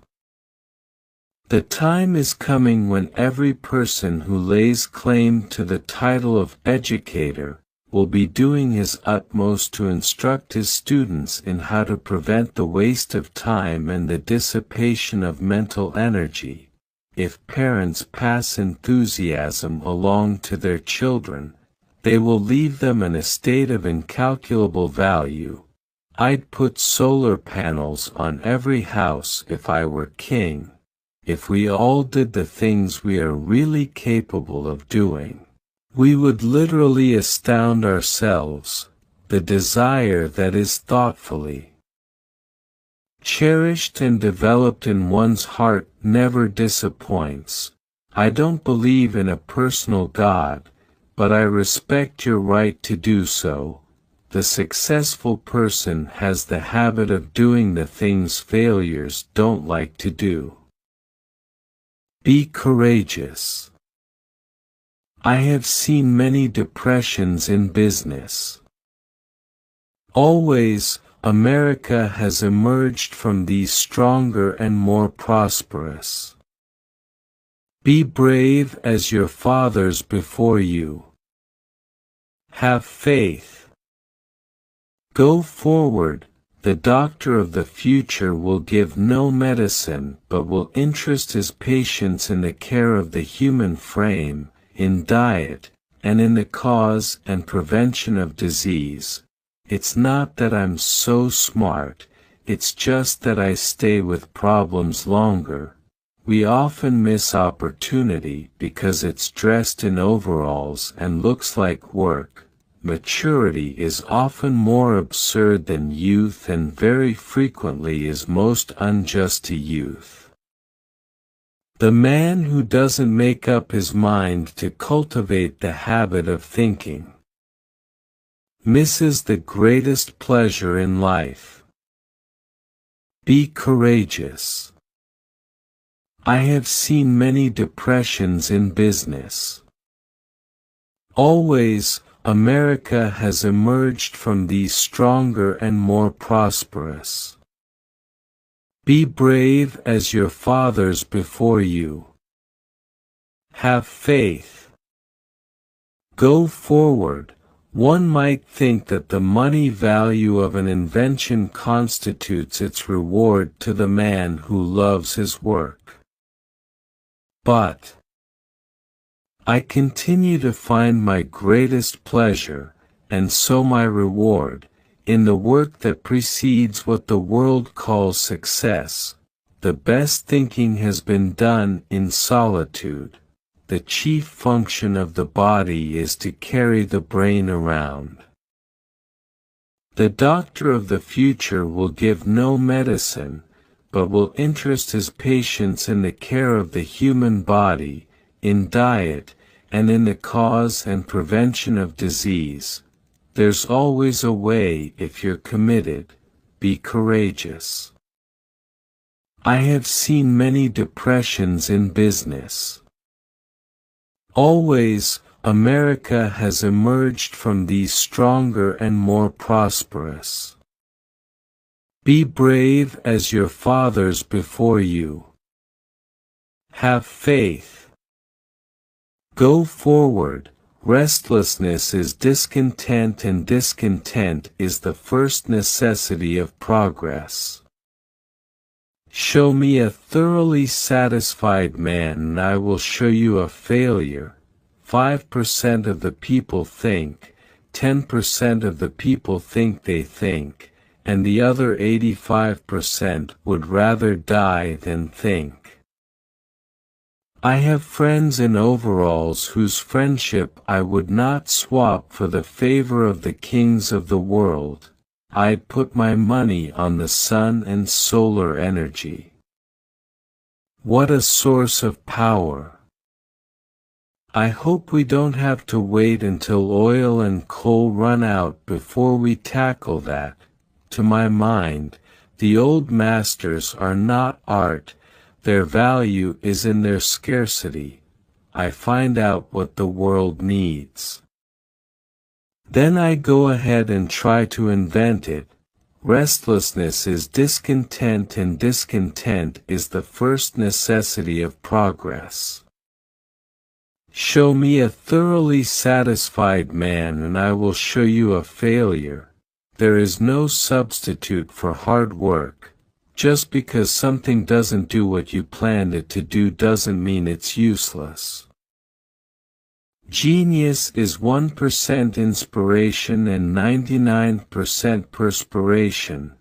The time is coming when every person who lays claim to the title of educator will be doing his utmost to instruct his students in how to prevent the waste of time and the dissipation of mental energy. If parents pass enthusiasm along to their children, they will leave them an estate of incalculable value. I'd put solar panels on every house if I were king. If we all did the things we are really capable of doing, we would literally astound ourselves. The desire that is thoughtfully cherished and developed in one's heart never disappoints. I don't believe in a personal God, but I respect your right to do so. The successful person has the habit of doing the things failures don't like to do. Be courageous. I have seen many depressions in business. Always, America has emerged from these stronger and more prosperous. Be brave as your fathers before you. Have faith. Go forward. The doctor of the future will give no medicine but will interest his patients in the care of the human frame, in diet, and in the cause and prevention of disease. It's not that I'm so smart, it's just that I stay with problems longer. We often miss opportunity because it's dressed in overalls and looks like work. Maturity is often more absurd than youth and very frequently is most unjust to youth. The man who doesn't make up his mind to cultivate the habit of thinking misses the greatest pleasure in life. Be courageous. I have seen many depressions in business. Always, America has emerged from these stronger and more prosperous. Be brave as your fathers before you. Have faith. Go forward. One might think that the money value of an invention constitutes its reward to the man who loves his work. But I continue to find my greatest pleasure, and so my reward, in the work that precedes what the world calls success. The best thinking has been done in solitude. The chief function of the body is to carry the brain around. The doctor of the future will give no medicine, but will interest his patients in the care of the human body, in diet, and in the cause and prevention of disease. There's always a way if you're committed. Be courageous. I have seen many depressions in business. Always, America has emerged from these stronger and more prosperous. Be brave as your fathers before you. Have faith. Go forward. Restlessness is discontent, and discontent is the first necessity of progress. Show me a thoroughly satisfied man and I will show you a failure. 5% of the people think, 10% of the people think they think, and the other 85% would rather die than think. I have friends in overalls whose friendship I would not swap for the favor of the kings of the world. I'd put my money on the sun and solar energy. What a source of power! I hope we don't have to wait until oil and coal run out before we tackle that. To my mind, the old masters are not art. Their value is in their scarcity. I find out what the world needs. Then I go ahead and try to invent it. Restlessness is discontent, and discontent is the first necessity of progress. Show me a thoroughly satisfied man and I will show you a failure. There is no substitute for hard work. Just because something doesn't do what you planned it to do doesn't mean it's useless. Genius is 1% inspiration and 99% perspiration.